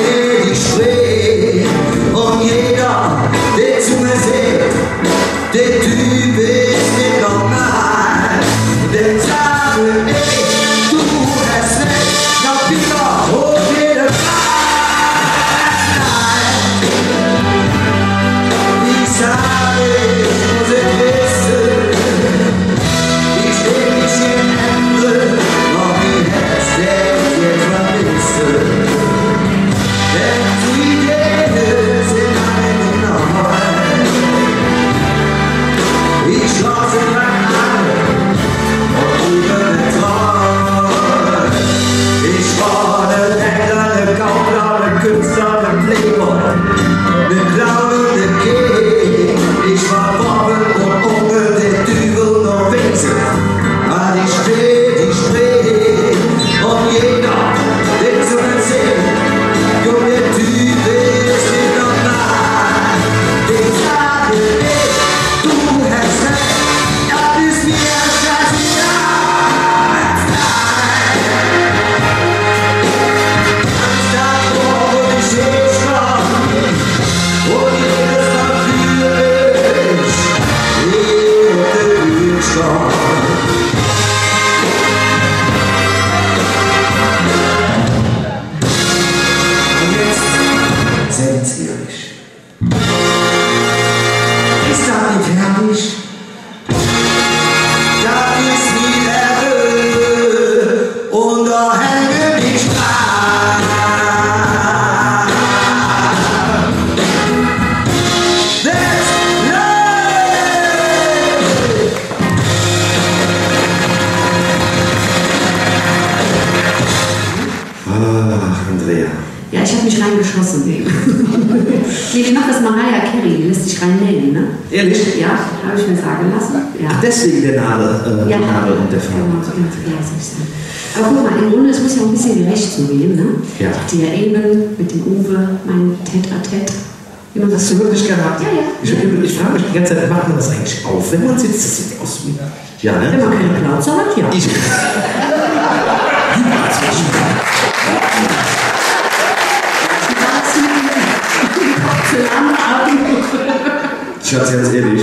stehe, ich spree. Und jeder, der zu mir sagt, der Typ ist nicht normal. Der sage ich, du hast recht, noch wieder auf jeden Fall. Ich sage, ich muss es wissen, ich steh nicht in Hände, noch wie Herz, der ich jetzt vermisse. Denn die Ideen sind alle nicht normal. Ich schlafe lang an und überbetrag. Ich war der Händler, der Gaukler, der Künstler, der Playboy, der glaubende King. Ich war Robben und Onkel, der Dübel noch Wichse. Aber ich spree, und jeder, der zu mir singt, jo, der Typ ist nicht normal. Ich sage nicht, du hast recht, das ist mir scheißegal. Davor, wo ich hinschlag, und jedes Mal fühle ich jede Kühlschrank. Und jetzt zensiere ich. Ist das nicht herrlich? Das ist wie Erde und da hänge ich dran. That's love! Ach, Andrea. Ja, ich habe mich reingeschossen. Nee, die macht das Mariah Carey, die lässt sich reinnehmen, ne? Ehrlich? Ja, habe ich mir sagen lassen. Ja. Deswegen der Nadel, Ja. die Nadel und der Genau, Faden. ja, soll ich sagen. Aber guck mal, im Grunde, es muss ja auch ein bisschen gerecht zugehen, ne? Ja. Ich hatte ja eben mit dem Uwe mein Tête-à-Tête. Wie man das Hast du wirklich gehabt? Ja, ja. Ich frage mich die ganze Zeit, macht man das eigentlich auf, wenn man sitzt? Das sieht aus wie... Ja, ne? Wenn man keine Plauze hat, ja. Ich... Schatz, ganz ehrlich,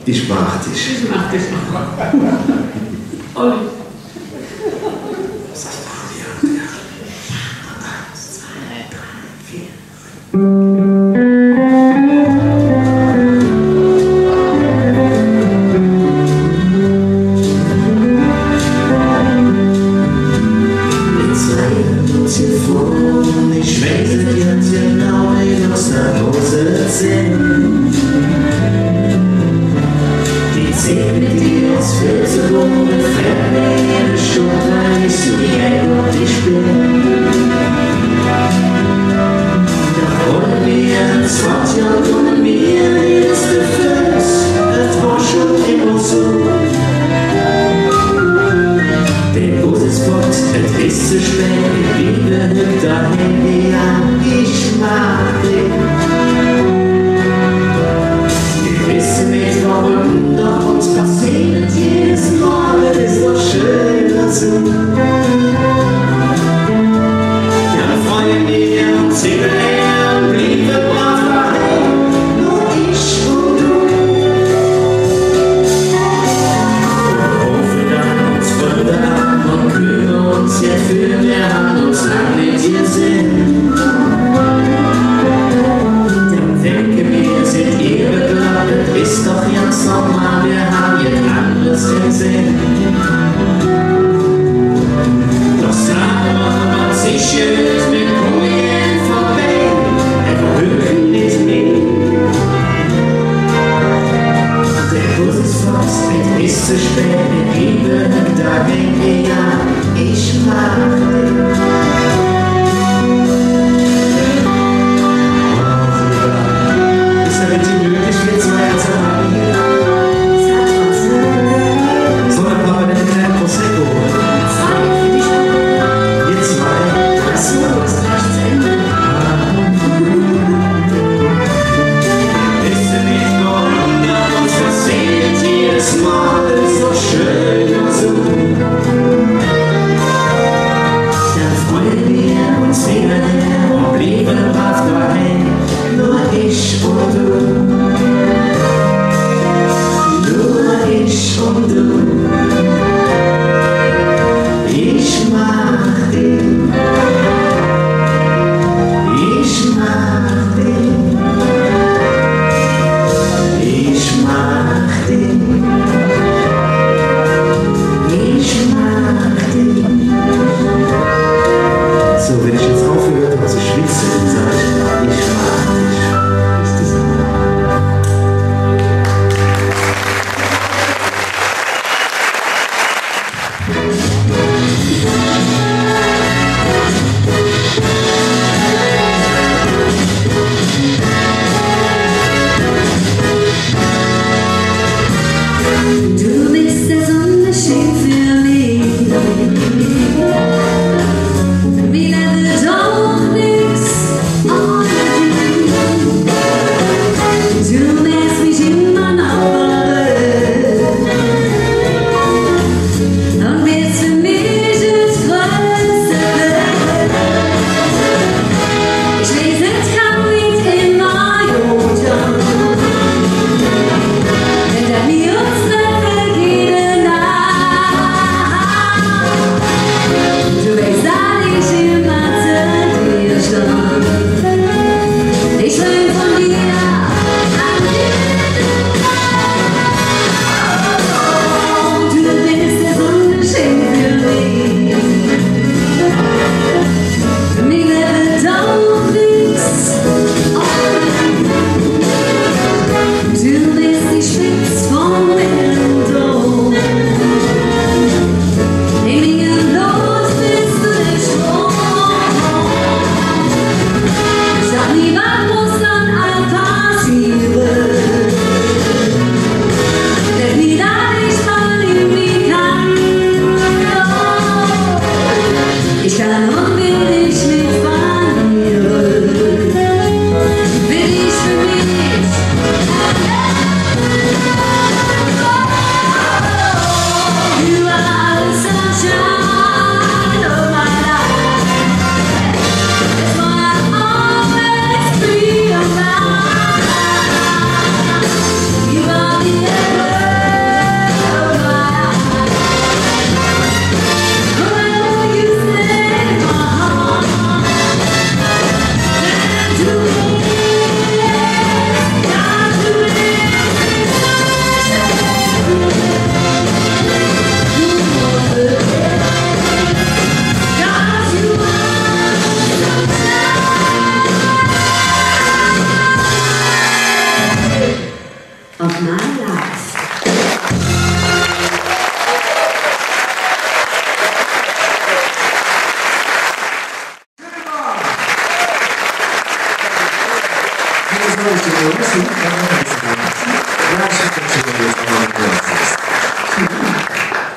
ich mag dich. Ich mach dich noch. Olli. Was das machen wir? Ja. 1, 2, 3, 4. Mit zwei Telefonen, ich schmecke jetzt genau nicht aus der Hose ziehen. Die Zähne, die aus Filzerbohnen fällt mir jede Stunde, weil ich so egoistisch bin. Doch ohne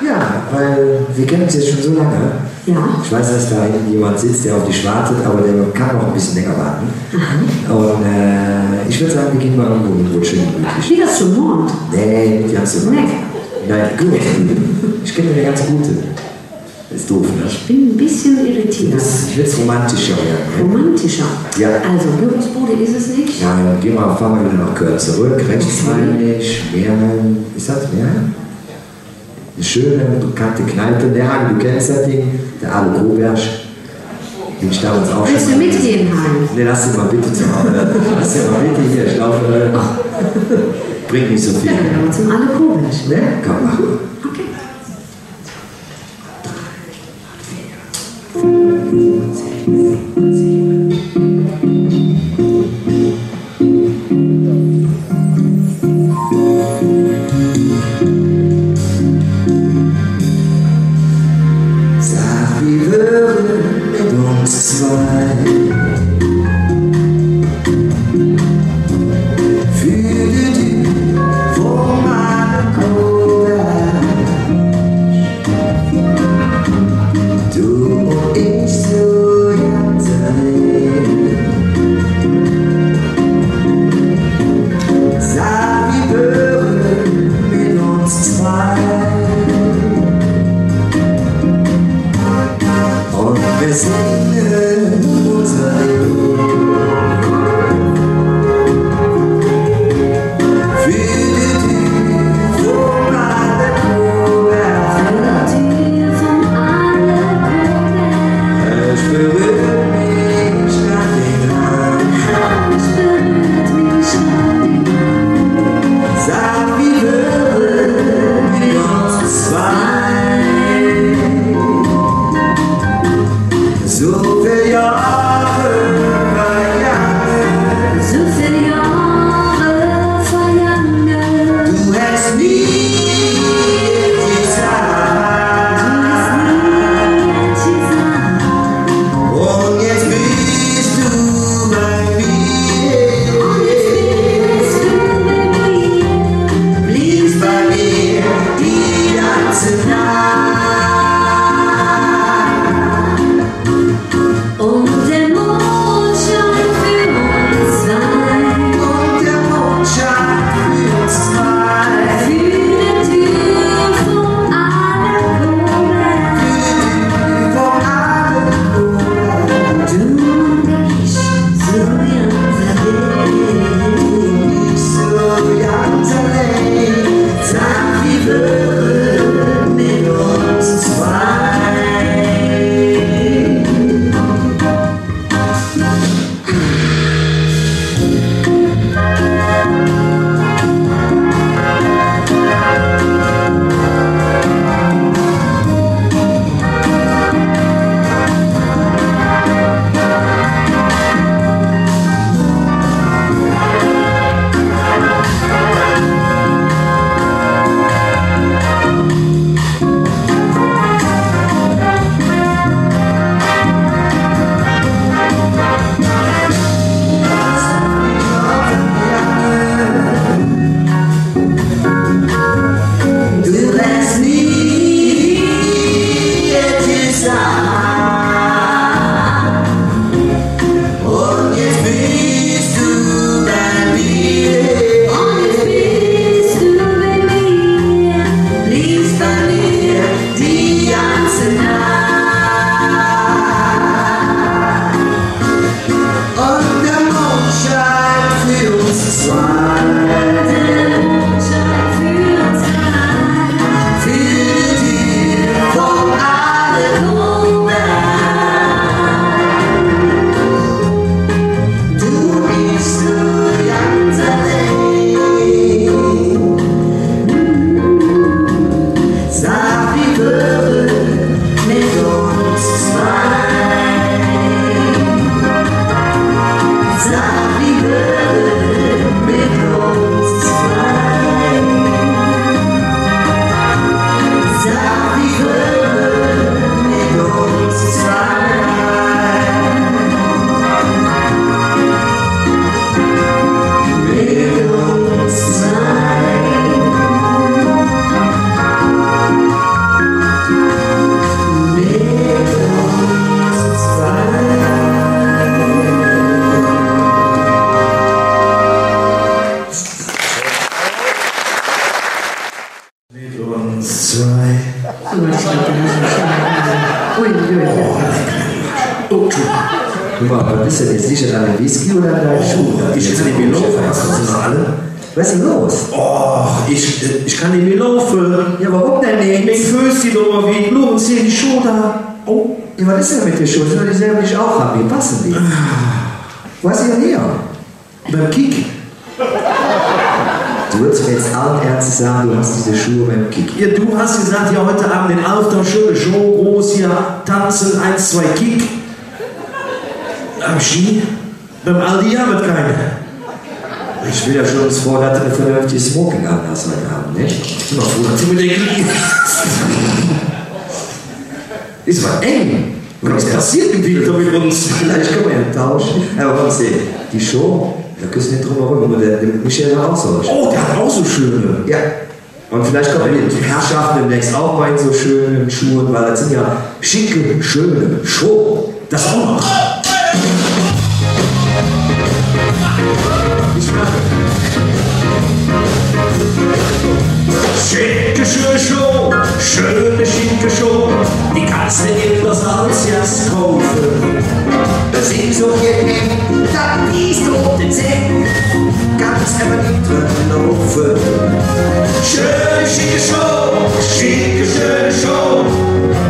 Ja, weil wir kennen uns jetzt schon so lange. Ja. Ich weiß, dass da jemand sitzt, der auf dich wartet, aber der kann noch ein bisschen länger warten. Und ich würde sagen, wir gehen mal irgendwo mit wohl schön gemütlich. Wie das zum Mond? Nee, nicht ganz so weit. Nee. Nein, gut. Ich kenne eine ganz gute. Das ist doof, ne? Ich bin ein bisschen irritiert. Ich will es romantischer werden. Ne? Romantischer? Ja. Also, Jungsbude ist es nicht? Ja, dann fahren wir wieder nach Köln zurück. Rechtsrheinig, Meerheim. Ist das Meerheim? Eine schöne, bekannte Kneipe. Der Hagen, du kennst das Ding? Der Alu Koberg. Den ich damals auch schon. Willst du mitgehen, Hein? Ne, lass den mal bitte zu Hause. Lass den mal bitte hier. Ich glaube, bringt nicht so viel. Ja, dann gehen wir zum Alu Koberg. Ne? Komm, mach mal. Okay. Sag, wie wäre mit uns zwei? Fühle dich vor meinem Koberg. Du und ich so ganz allein. Sag, wie wäre mit uns zwei? Und wir singen unser Lied. Fühle dich vor meinem Koberg. Es berührt mich an den Rand. Sag, wie wäre mit uns zwei? So viele Jahre vergangen. Du hast nie gesagt. Und jetzt bist du bei mir. Bliebst bei mir die ganze Nacht. Und der Mond scheint für uns zwei. Und der Mond scheint für uns zwei. Für die Tür vom Alukoberg. Vom Alukoberg. Du und ich, so ganz allein. Ich so ganz allein. Sag, wie wäre mit uns zwei? Guck mal, was ist denn jetzt? Liegt das an der Whisky oder an deinen Schuhen? Ich kann nicht mehr laufen. Was sind noch alle? Was ist denn los? Oh, ich kann nicht mehr laufen. Ja, warum denn nicht? Ich fühle die doch wie Blut, zieh die Schuhe da. Oh, ja, was ist denn mit den Schuhen? Sind die selber nicht auch haben? Wie passen die? Wo hast du denn her? Beim Kick. Du würdest mir jetzt allen Ernstes sagen, du hast diese Schuhe beim Kick. Ja, du hast gesagt, ja, heute Abend den Alter, schöne Show, groß hier, tanzen, 1, 2, Kick. Am Ski? Beim Aldi haben wir keine. Ich will ja schon vor, dass du eine vernünftige Smoking anhast heute Abend, nicht? Ich bin mal froh, dass sie mit der Kick. Ist mal eng. Was passiert mit Victor mit uns? Vielleicht können wir ja tauschen. Aber komm, sehen, die Show, da küssen wir drum herum, aber der Michel hat auch so. Oh, der hat auch so schöne. Ja. Und vielleicht kommen die Herrschaften demnächst auch mal in so schönen Schuhen, weil das sind ja schicke, schöne Schuhe. Das auch noch. Ich mache. Schicke, schöne Show, schöne, schicke Show, die kannst du in das Alcias kaufen. Das sind so hier, da liest du den Sinn, ganz aber nicht drin laufen. Schöne, schicke Show, schicke, schöne Show,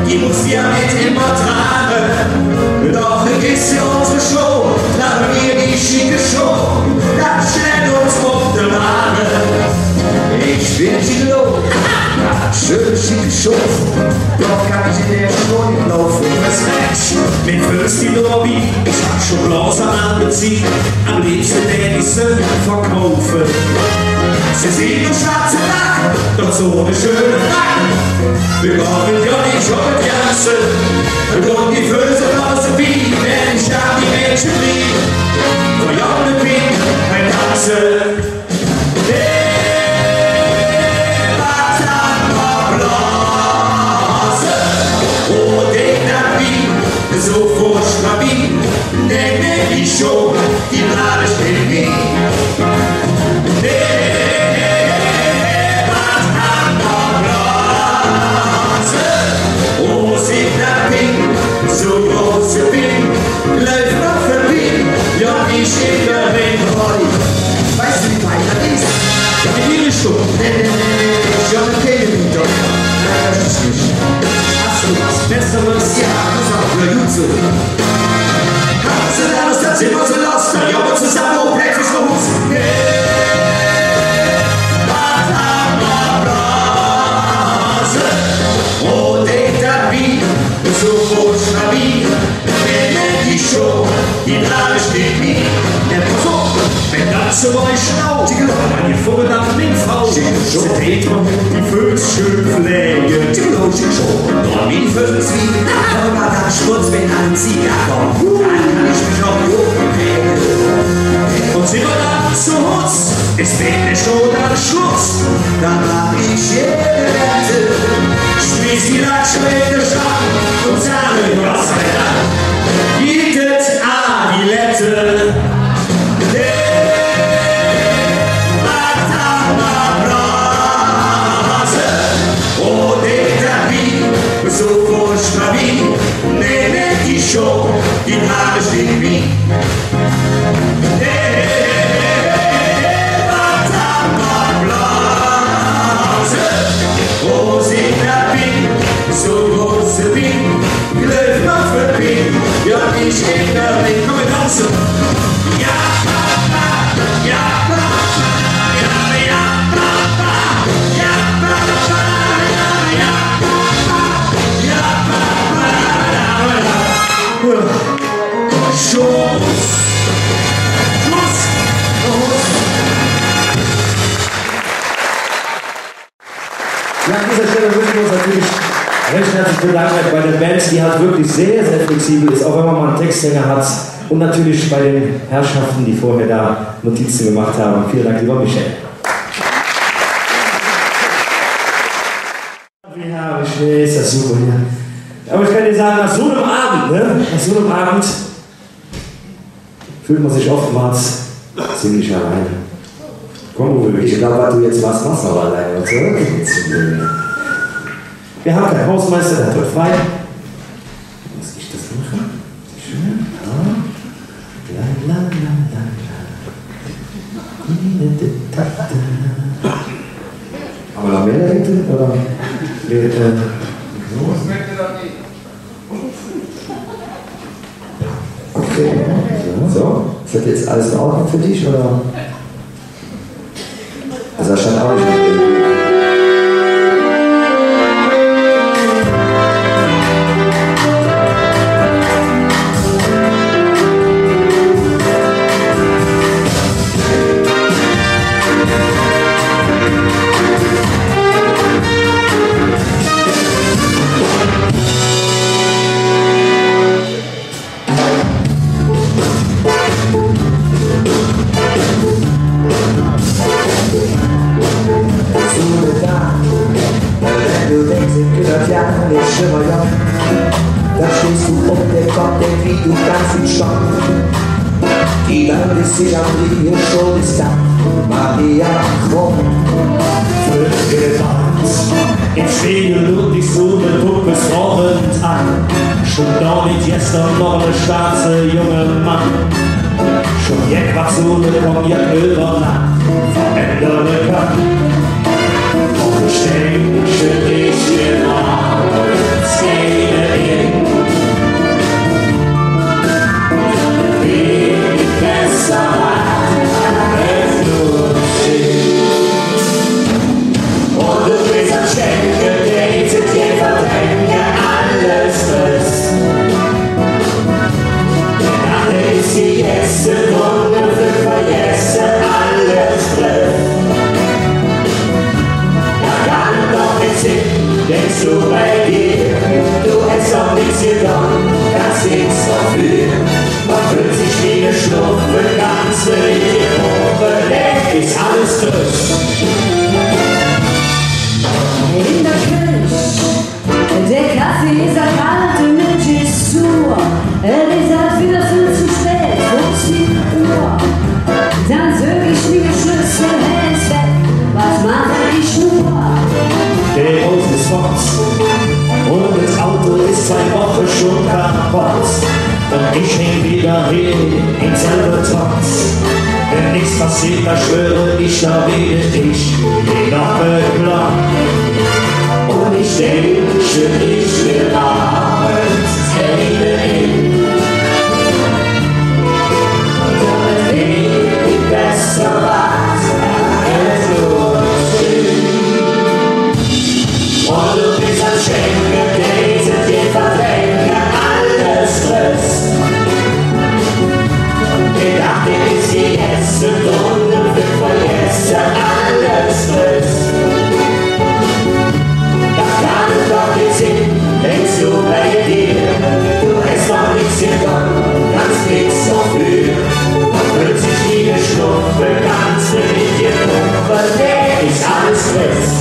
die muss ja nicht immer tragen. Doch vergiss ja unsere Show, tragen wir die schicke Show, dann stellen uns auf den Wagen. Ich bin Gigolo, schöne schicke Show, doch kann ich in der Show nicht laufen. Respekt, mit Fürst die Lobby, ich hab schon Blasen angezogen, am liebsten der die Söhne verkaufen. Sie sehen nur schwarze Lack, doch so eine schöne Frack. Wir kommen ja nicht schon mit Janssen, und die Füße aus dem Bienen, denn ich hab die Menschen lieb. Von Jonne Pink, ein Tanzen. So furchtbar wie, denn die Show, die Lade steht nie. Was hat man Blase? Oh, sieht das Pink, so große Pink, läuft noch verbieten, ja, ich in der Ring. Weißt du, wie weit das ist? Ja, in die Richtung. Schon ein Kilometer. Nein, das ist nicht. Hast du was Besseres? Ja, pass auf, hör gut zu. Hast du da was, das sind wir so los, dann jobben zusammen, wo plötzlich los. Was haben wir Blase? Und ich da wie, so furchtbar wie, wenn die Show, die Lade steht nie. Der pass auf, wenn das so euch schlau, wenn ihr vorgedacht mit Frau, sie dreht man die Füße schön pflegen. Und wie Füße wie, Aber dann Schmutz mit einem Zigarren, dann kann ich mich auch gut bewegen. und sind wir dann zu Hutz, ist mit der Show dann Schluss. Dann mach ich jede Wette. Spieß die Latsche in der Stadt und sage, was er hat. Bietet Adilette. So furchtbar wie, nehme die Show, die Lade steht wie. Was haben wir Blase? Oh, sieht der Pink, so große Pink, läuft noch für Pink, ja, ich in der Ring, komm, wir tanzen. Ja, Papa, ja, Papa, ja, ja, Papa, ja, Papa, ja, ja. Ja, an dieser Stelle möchten wir uns natürlich recht herzlich bedanken bei den Bands, die halt wirklich sehr, sehr flexibel ist, auch wenn man mal einen Texthänger hat. Und natürlich bei den Herrschaften, die vorher da Notizen gemacht haben. Vielen Dank, lieber Michel. Wie herrlich, nee, ist das super hier. Aber ich kann dir sagen, nach so einem Abend, nach so einem Abend fühlt man sich oftmals ziemlich alleine. Komm, Uwe, Ich glaube, was du jetzt machst aber alleine, oder? wir haben keinen Hausmeister, der hat heute frei. Muss ich das machen? Schön. Ja. Aber noch mehr Leute, oder? Okay, so. Ist das jetzt alles in Ordnung für dich, oder? Also das scheint auch nicht gut. Da stehst du auf der Kopf, der wie du ganz im Stock. Die Welt ist sich an dir schon ist da, Maria Krumm. Gewandt, im Spiegel und die Sonne guckt es rollend an. Schon da liegt gestern noch eine schwarze junge Mann. Schon jetzt was Sonne kommt ja über Nacht, verändern kann. Und ich denke, ich will abends gehen. Wie besser als nur und du bist am Schenken, datet dir, verdränge alles Stress. Die Nacht ist die erste Runde, wir vergessen alles Stress. Da kann doch nichts hin, denkst du bei dir, du hättest doch nichts getan, das nichts dafür. Man fühlt sich wie eine Schluppe, ganz mit dir Gruppe, ist alles Stress. In der Küche, der Kaffee ist kalt, die Milch ist zu. Es ist halt wieder viel zu spät, 15 Uhr. Dann zög ich mir Schlüssel ins Bett, was mache ich nur? Der Hof ist fort und das Auto ist 2 Wochen schon kaputt. Und ich häng wieder hier in selber Trotz. Wenn nichts passiert, da schwöre ich, da werde ich je noch beklagt. Und ich denke, ich will abends gehen. Damit wenig besser was als nur und du bist am Schenken, datet dir, verdränge alles Stress. Die Nacht ist die letzte Runde, wir vergessen alles Stress. Das kann doch nicht hin, denkst du bei dir, du hast noch nichts getan, ganz nichts dafür. Man fühlt sich wie eine Schnuppe, ganz mit dir Gruppe, ist alles Stress.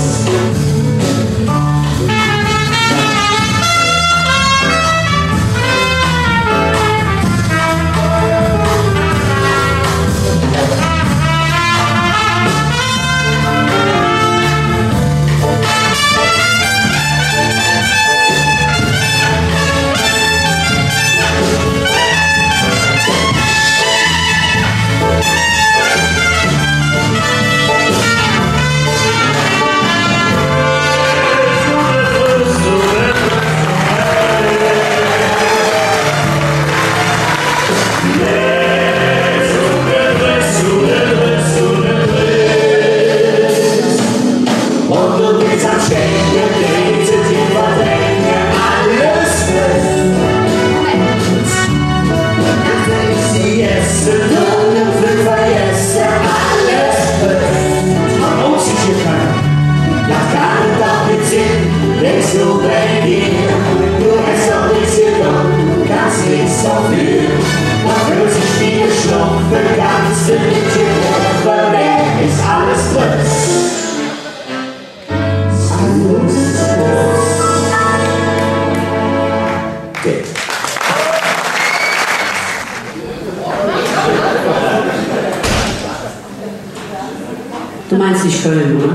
Du meinst nicht Köln, oder?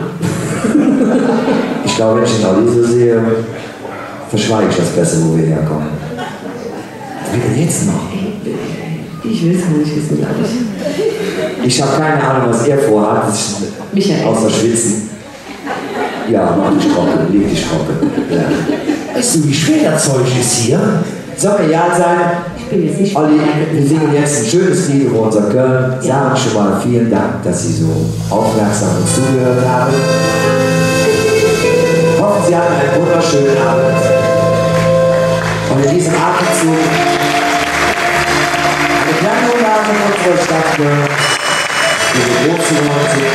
Ich glaube, wenn ich den Audi so sehe, verschweige ich das Beste, wo wir herkommen. Wie denn jetzt noch? Ich will es gar nicht wissen, glaube ich. Ich habe keine Ahnung, was er vorhat. Michael. Außer schwitzen. Ja, mach dich trocken, leg dich trocken. Ja. Weißt du, wie schwer das Zeug ist hier? Soll mir ja sein? Ich bin jetzt nicht Olli, wir singen jetzt ein schönes Lied über unser Köln. Sagen schon mal vielen Dank, dass Sie so aufmerksam uns zugehört haben. Hoffen, Sie hatten einen wunderschönen Abend. Und in diesem Atemzug eine kleine Umlage in unserer Stadt Köln, die wir groß geworden sind,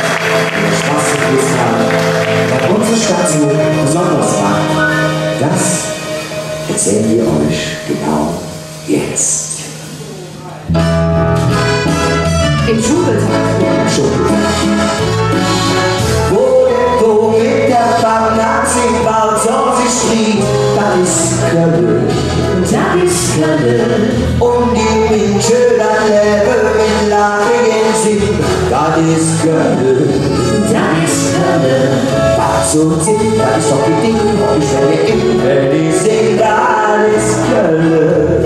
die wir Spaß gewusst haben, weil unsere Stadt so besonders war. Das erzählen wir euch genau jetzt. im Schubeltag. Wo der Tod mit der Fantasie baut, so sich schrie, das ist Köln. Das ist Köln. Und die Menschen dann leben mit lachigen Sinn, das ist Köln. Das ist Köln. Was so zieht, das ist doch die Ding, und ich werde immer die sing, das ist Köln.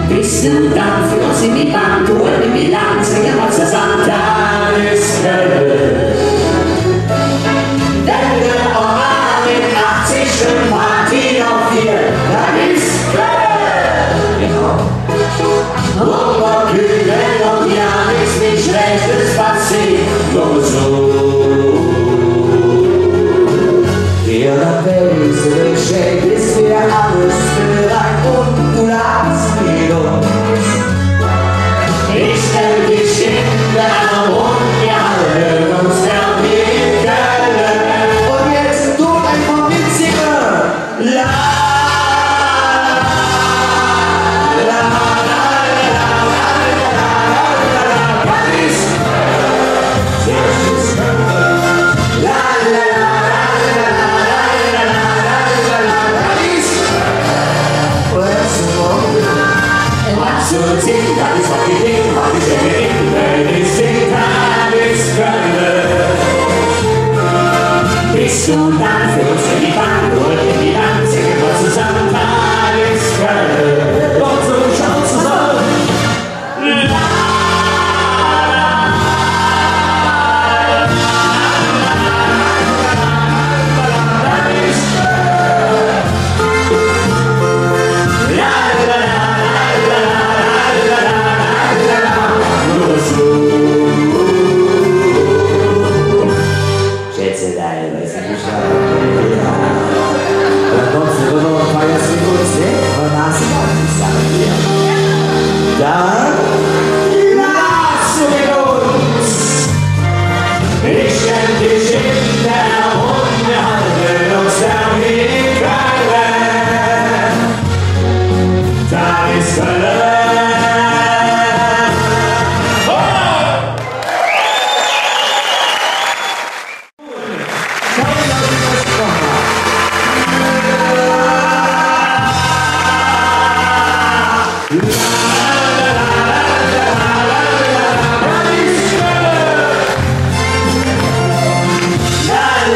Bist du dann für uns in die Bank, holen in Milan, singen wir zusammen, das ist Köln. Wende Oral mit 80 und Party auf 4, das ist Köln. Hummer, Kühlen und ja, nichts nicht Schlechtes passiert, nur so. Wir nach Paris, Geschenk ist für alles bereit und du lachst mit uns. Ich stell dich in der Arm und wir halten uns fern wie in Köln. Und jetzt du einfach mitsingen. La, la, la, la, la, la, la, la, Paris. Das ist Köln. La, la, la, la, la, la, la, la, la, Paris. Let's go. Was so zieht, das ist auch die Ding, was ich denke, wenn ich sing, das ist Köln. Bist du dann für uns in die Bank, holen in die Hand, singen wir zusammen, das ist Köln. Und so schaut zusammen. Schätze deine, weißt du, ich habe ansonsten wird noch ein paar Jahre mit uns, ne? Aber das ist auch nicht sagen wir. Dann Lass mit uns! Ich kenn dich in der und wir halten uns fern wie in Köln. Da ist Köln. La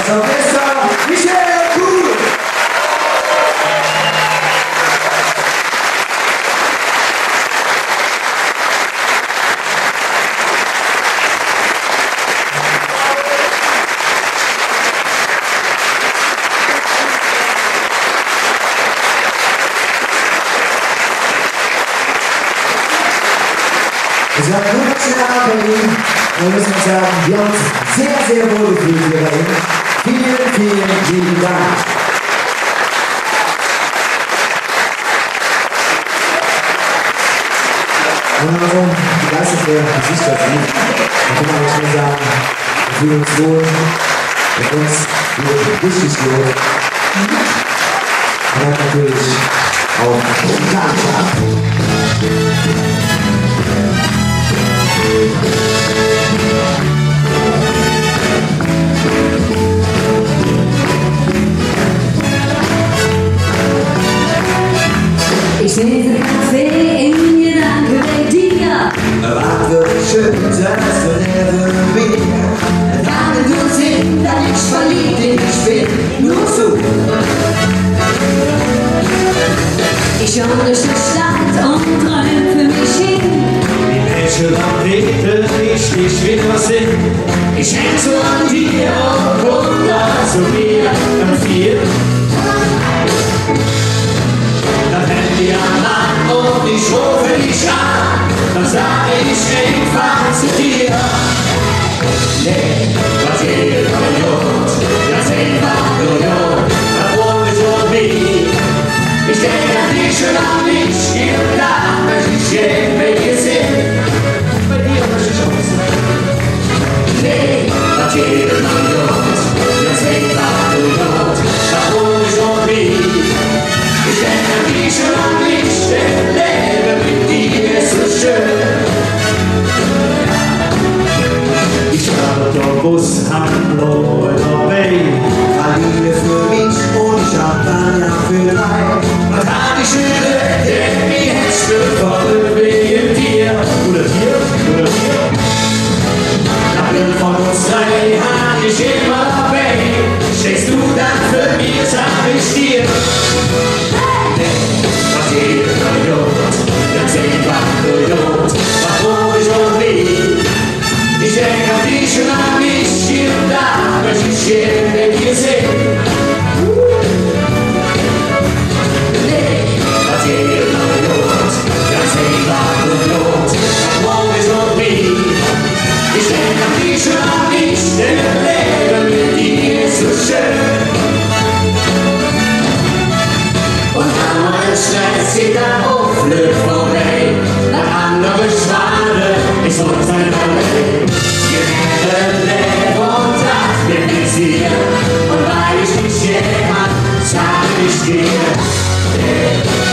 Das Orchester Michael Kuhl. Es war ein wunderschöner Abend bei Ihnen. Wir müssen sagen, wir haben uns sehr, sehr wohl gefühlt hier bei Ihnen. Vielen, vielen lieben Dank. Wenn man so begeisterte Gesichter sieht, dann kann man nicht nur sagen, wir fühlen uns wohl, mit uns wird richtig wohl. Und dann natürlich auch Tanzschlag. Ich nehme Kaffee in Gedanken bei dir. Was würde schön sein, so näher mir. Damit du sind, dann ich verliebt in dich bin. Nur so. Ich schaue durch die Stadt und träume für mich hin. Die Menschen am Reden, ich will was sehen. Ich häng so an dir und komm da zu mir am Vier. Dann hält die an und ich rufe dich an. Dann sag ich einfach zu dir. Nee, was hier kommt, das einfach nur Jod. Da wohne ich und wie. Ich denke an dich und an mich, hier und da möchte ich jeden Weg hier sehen. Bei dir möchte ich auch sein. Nee, was hier kommt, das einfach nur Jod. Da wohne ich und wie. Ich denke an dich und an mich, denn Leben mit dir ist so schön. Ich habe doch Bus, Hallo, Bay. Praline für mich und Champagner für drei. Was hab ich gehört, denn die Hälfte voll wegen dir. Oder dir, oder dir. Nach von uns drei hab ich immer dabei. Steckst du dann für mich, sag ich dir. Was hier Jod, das einfach nur Jod. Warum ich und wie? Ich denke an dich und an mich, hier und da möchte ich jeden Weg hier sehen. Nee, was hier Jod, das einfach nur Jod. Warum ich und wie? Ich denke an dich und an mich, denn Leben mit dir ist so schön. Und dann mal Stress wieder auflöst vorbei. Nach andere Schwane, ich soll sein Verleben. Leben und das wird nicht hier. Und weil ich nicht jemand, sag ich dir.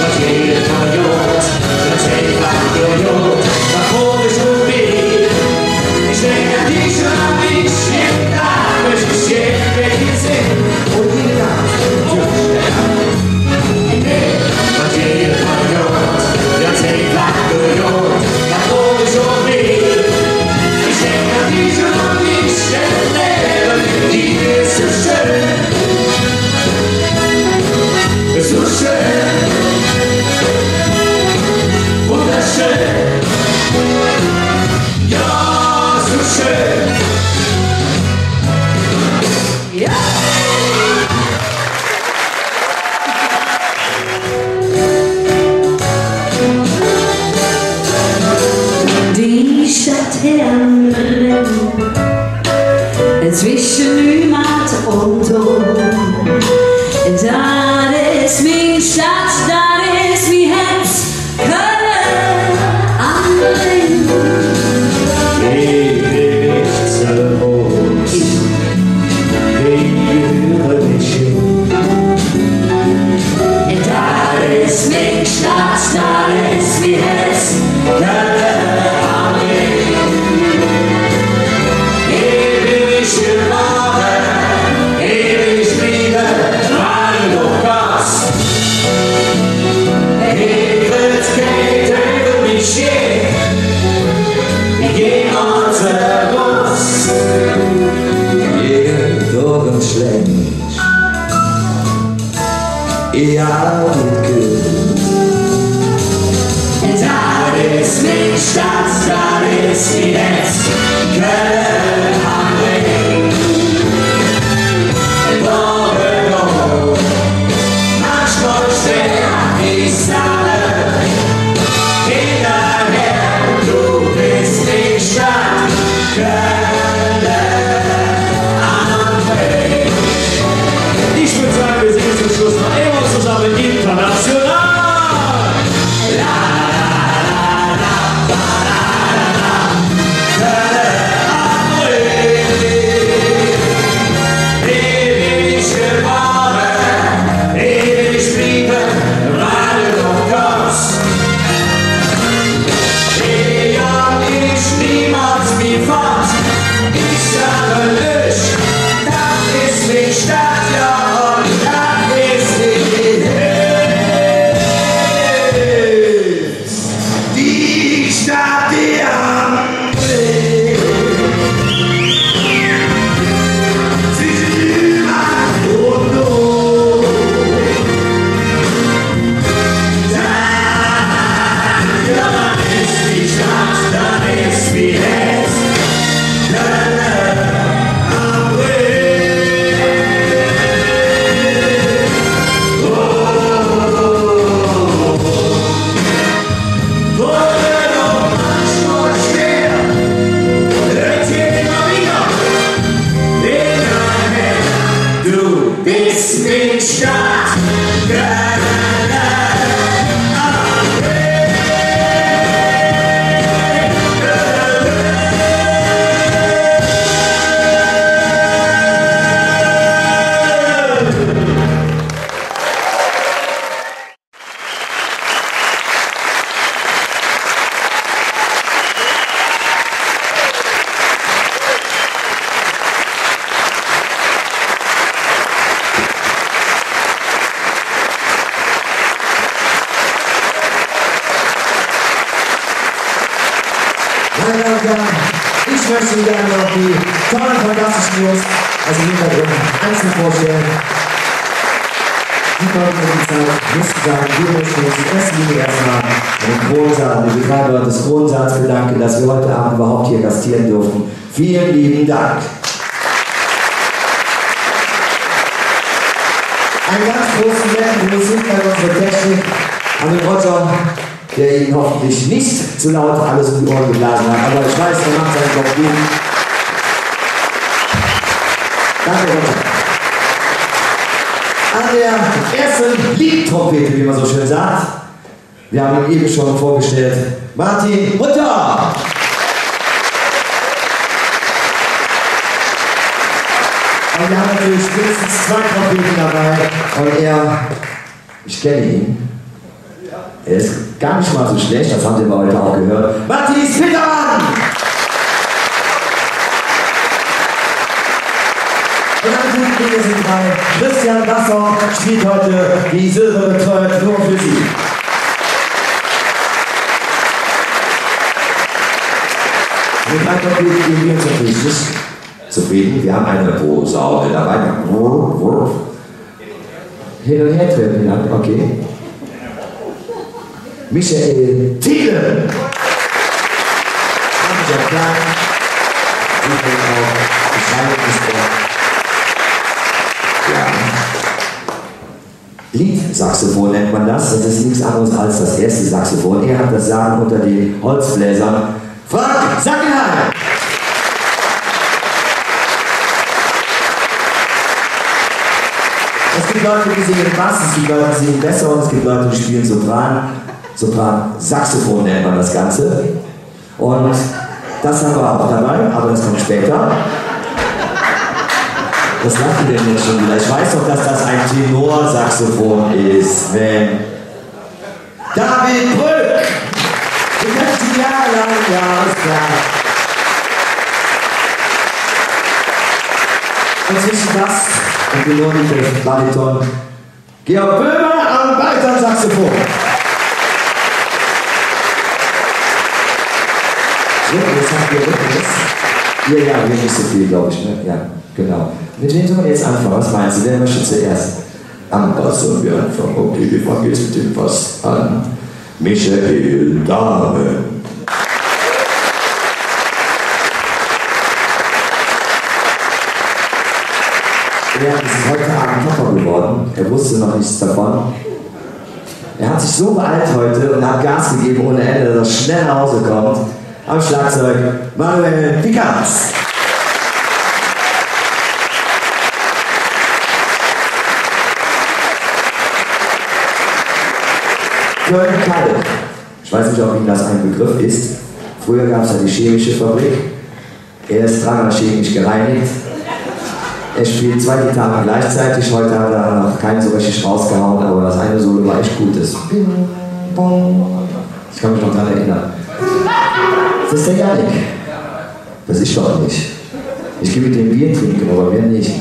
Was jeder Jod, das einfach nur Jod. Warum ich so bin. Ich denke an dich und an mich, jeden Tag möchte ich jeden Weg hier sehen. Und jeden Tag, was jeder Jod, das einfach nur Jod. Warum ich so bin. Ich denke an dich und an mich, denn Leben mit dir ist so schön. Ist so schön. Wunderschön. Ja, so schön. Ja! Die Stadt heranrennt, zwischen Hümat und Dom. Da ist mi Stadt, da ist mi Herz, Köln anbringen. Ich will nicht zerrot, ich gehöre nicht hin. Da ist mi Stadt, da ist mi Herz, Köln anbringen. Ewig geboren, ewig Liebe, weil du kommst. change. Ja, wird gut. Das ist nicht das ist die Netz. Köln am Ring. Bordeaux, manchmal schwer, ich sage, hinterher, du bist die Stadt. Köln am Ring. Ich würde sagen, wir singen zum Schluss noch immer zusammen international. Ich möchte Ihnen gerne noch die tollen, fantastischen Jungs aus dem Hintergrund einzeln vorstellen. Die kommen in die Zeit, müssen sagen, wir möchten uns die erste Linie erstmal den Kronsaal, den Betreiber des Kronsaals bedanken, dass wir heute Abend überhaupt hier gastieren durften. Vielen lieben Dank. Einen ganz großen netten Musik an unsere Technik, an den Roger, der Ihnen hoffentlich nicht zu laut alles um die Ohren geblasen hat, aber ich weiß, er macht seinen Job gut. Danke, Roger. An der ersten Liedtrompete, wie man so schön sagt, wir haben ihn eben schon vorgestellt, Martin Mutter. Und wir haben natürlich mindestens 2 Trompeten dabei und ich kenne ihn. Er ist gar nicht mal so schlecht, das habt ihr heute auch gehört. Matthias Petermann! Und dann sind wir sind bei Christian Wasser, spielt heute die silberne Trompete nur für Sie. Mit einem Trompeten gehen wir uns natürlich nicht zufrieden. Wir haben eine Posaune dabei. Hin und her treffen, okay. Michael Thiele. Sehr klein. Übrigens auch Beschreibungssport. Ja. Liedsaxophon nennt man das. Das ist nichts anderes als das erste Saxophon. Er hat das Sagen unter den Holzbläsern. Frank Sackenheim. Es gibt Leute, die singen Bass, es gibt Leute, die singen besser und es gibt Leute, die spielen Sopran-Saxophon nennt man das Ganze. Und das haben wir auch dabei, aber das kommt später. Was lachen wir denn jetzt schon wieder? Ich weiß doch, dass das ein Tenorsaxophon ist, wenn David Brück, die 50 Jahre lang, ja, ist klar. Und zwischen das und Melodie Bariton Georg Böhmer am Bariton-Saxophon. So, jetzt haben wir Rhythmus. Ja, wir nicht so viel, glaube ich, ne? Ja, genau. Mit wem sollen wir jetzt anfangen? Was meinst du? Wer möchte zuerst? Was sollen wir anfangen? Okay, wir fangen jetzt mit dem was an. Michael Dahmen. Er ist heute Abend Papa geworden. Er wusste noch nichts davon. Er hat sich so beeilt heute und hat Gas gegeben ohne Ende, dass er schnell nach Hause kommt. Am Schlagzeug Manuel Picanz. Köln-Kalk. Ich weiß nicht, ob Ihnen das ein Begriff ist. Früher gab es ja die chemische Fabrik. Er ist dreimal chemisch gereinigt. Er spielt 2 Gitarren gleichzeitig. Heute hat er noch keinen so richtig rausgehauen, aber das eine Solo war echt gut. Ich kann mich noch daran erinnern. Das ist der Janik. Das ist doch nicht. Ich gehe mit dem Bier trinken, aber wer nicht?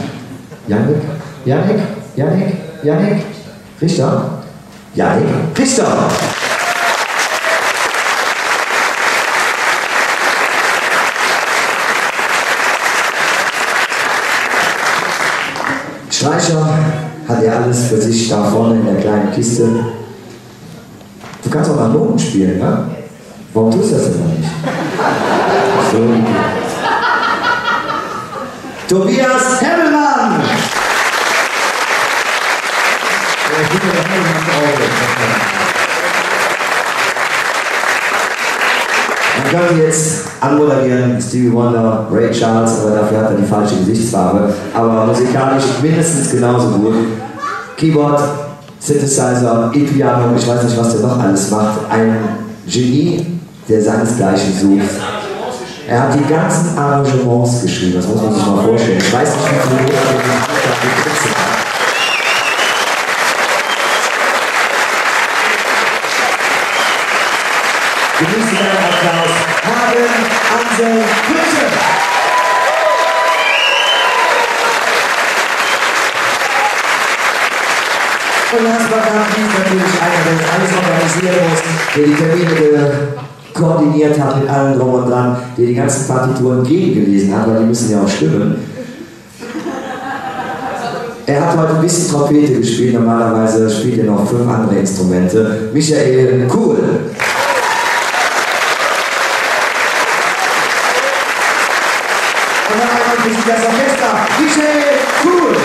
Janik? Janik? Janik? Janik? Richter? Janik? Richter! Streicher hat er alles für sich da vorne in der kleinen Kiste. Du kannst auch an Noten spielen, ne? Warum tust du das denn noch nicht? So. Tobias Hemmelmann! Dann können wir jetzt anmoderieren, Stevie Wonder, Ray Charles, aber dafür hat er die falsche Gesichtsfarbe. Aber musikalisch mindestens genauso gut. Keyboard, Synthesizer, E-Piano, ich weiß nicht, was der noch alles macht. Ein Genie, der seinesgleichen sucht. Er hat die ganzen Arrangements geschrieben, das muss man sich mal vorstellen. Ich weiß nicht, wie viele Leute den gekriegt haben. Genießen deinen Applaus. Hagen Ansel Küche. Und last but not least natürlich einer, der das alles organisieren muss, der die Termine koordiniert hat mit allen drum und dran, der die ganzen Partituren gegengelesen hat, weil die müssen ja auch stimmen. Er hat heute ein bisschen Trompete gespielt, normalerweise spielt er noch 5 andere Instrumente. Michael Kuhl. Und dann einmal für Sie das Orchester, Michael Kuhl.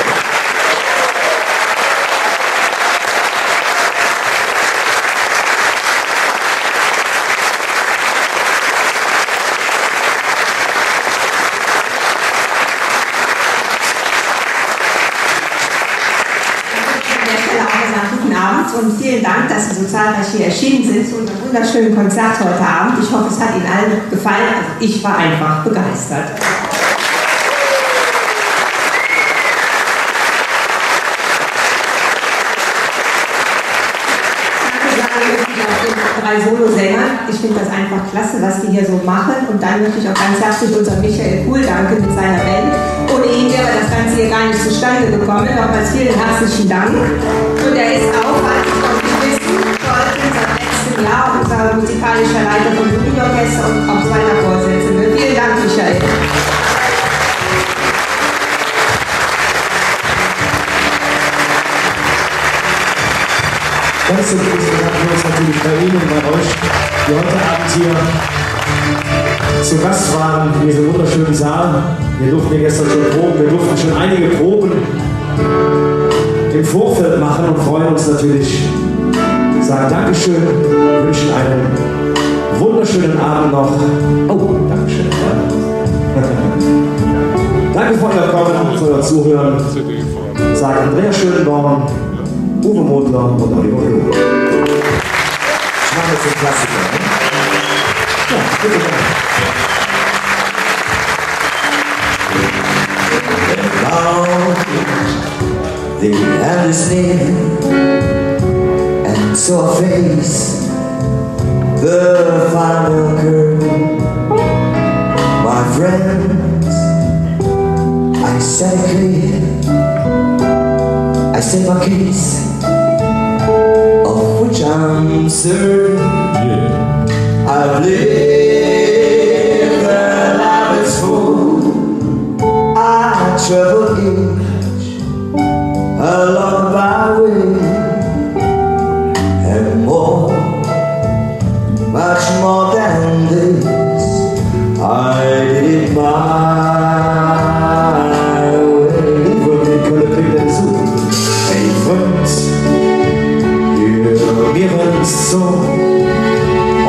Und vielen Dank, dass Sie so zahlreich hier erschienen sind zu unserem wunderschönen Konzert heute Abend. Ich hoffe, es hat Ihnen allen gefallen. Also ich war einfach begeistert. Drei Solosängern. Ich finde das einfach klasse, was die hier so machen. Und dann möchte ich auch ganz herzlich unserem Michael Kuhl danken mit seiner Band. Ohne ihn wäre das Ganze hier gar nicht zustande gekommen. Nochmals vielen herzlichen Dank. Und er ist auch, als ich noch nicht wissen sollte, seit letztem Jahr unser musikalischer Leiter vom Jugendorchester und auch zweiter Vorsitzender. Vielen Dank, Michael. Ganz zum Schluss bedanken wir uns natürlich bei Ihnen und bei euch, die heute Abend hier zu Gast waren in diesem wunderschönen Saal. Wir durften hier gestern schon proben, wir durften schon einige Proben im Vorfeld machen und freuen uns natürlich, sagen Dankeschön, wünschen einen wunderschönen Abend noch. Oh, Dankeschön. Danke für euer Kommen, für euer Zuhören. Sagt Andreas Schönborn, Uwe Modler und Oliver Loh. Ich mache jetzt den Klassiker. Ne? Ja, bitte. Now the end is near, and so I face the final curve. My friends, I said it clear, I said my case, of which I'm certain. I've lived the life is full. travel each along the byway, and more, much more than this, I did it my way. Wurde die Kölle Pille zu. Ey, Freund, hör mir ins so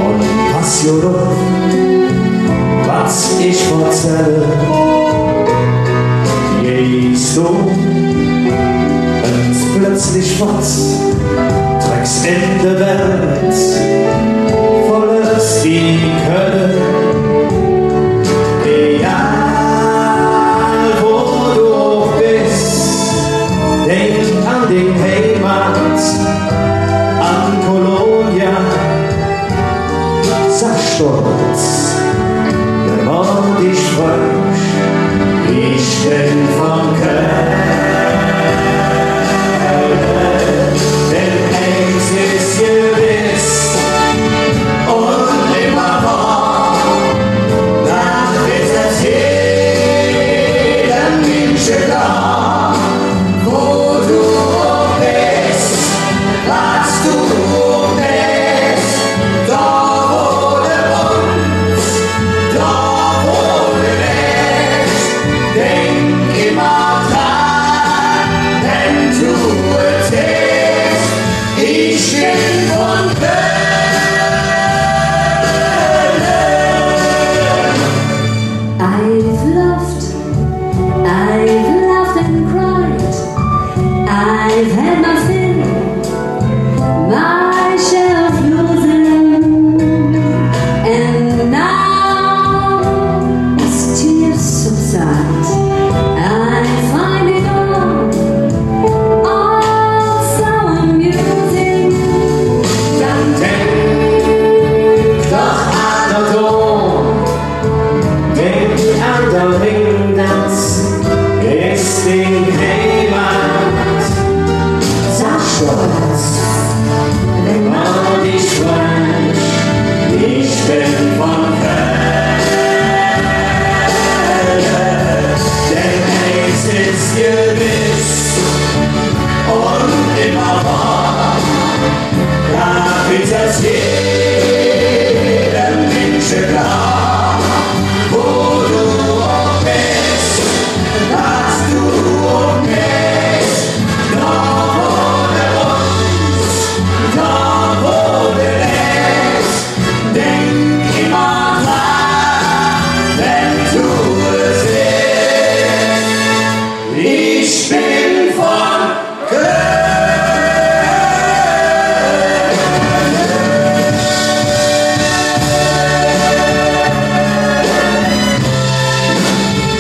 und pass dir doch, was ich erzähle. Gehst du und plötzlich was trägst in der Welt, verlässt die Kölle. Egal wo du auch bist, denk an den Heimat, an Kolonia, sag stolz, wenn man dich fragt, ich bin von Köln, denn eins ist gewiss und immer wahr, dann ist es jedem Menschen da, wo du bist, was du bist, da wo du wohnst, da wo du lebst, denk immer dran, wenn du erzählst, ich bin von Köln. I've laughed and cried. I've had my fill, my share of losing, and now as tears subside, I find it all so amusing. Dann denk doch an der Ton, denk an der Ring, das ist die Heimat. Sag stolz, wenn man dich fragt, ich bin von Köln. Denn eins ist gewiss und immer wahr, da wird es jedem Menschen klar, wo du auch bist, was du auch bist, da wo du wohnst, da wo du lebst, denk immer dran, wenn du es siehst, ich bin von Köln.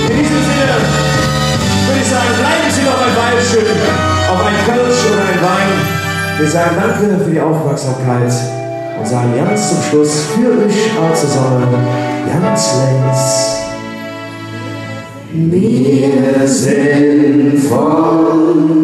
In diesem Sinne würde ich sagen, bleiben Sie noch ein Weilchen auf ein Kölsch oder ein Wein. Wir sagen danke für die Aufmerksamkeit und sagen ganz zum Schluss für euch alle zusammen, ganz längst. Wir sind von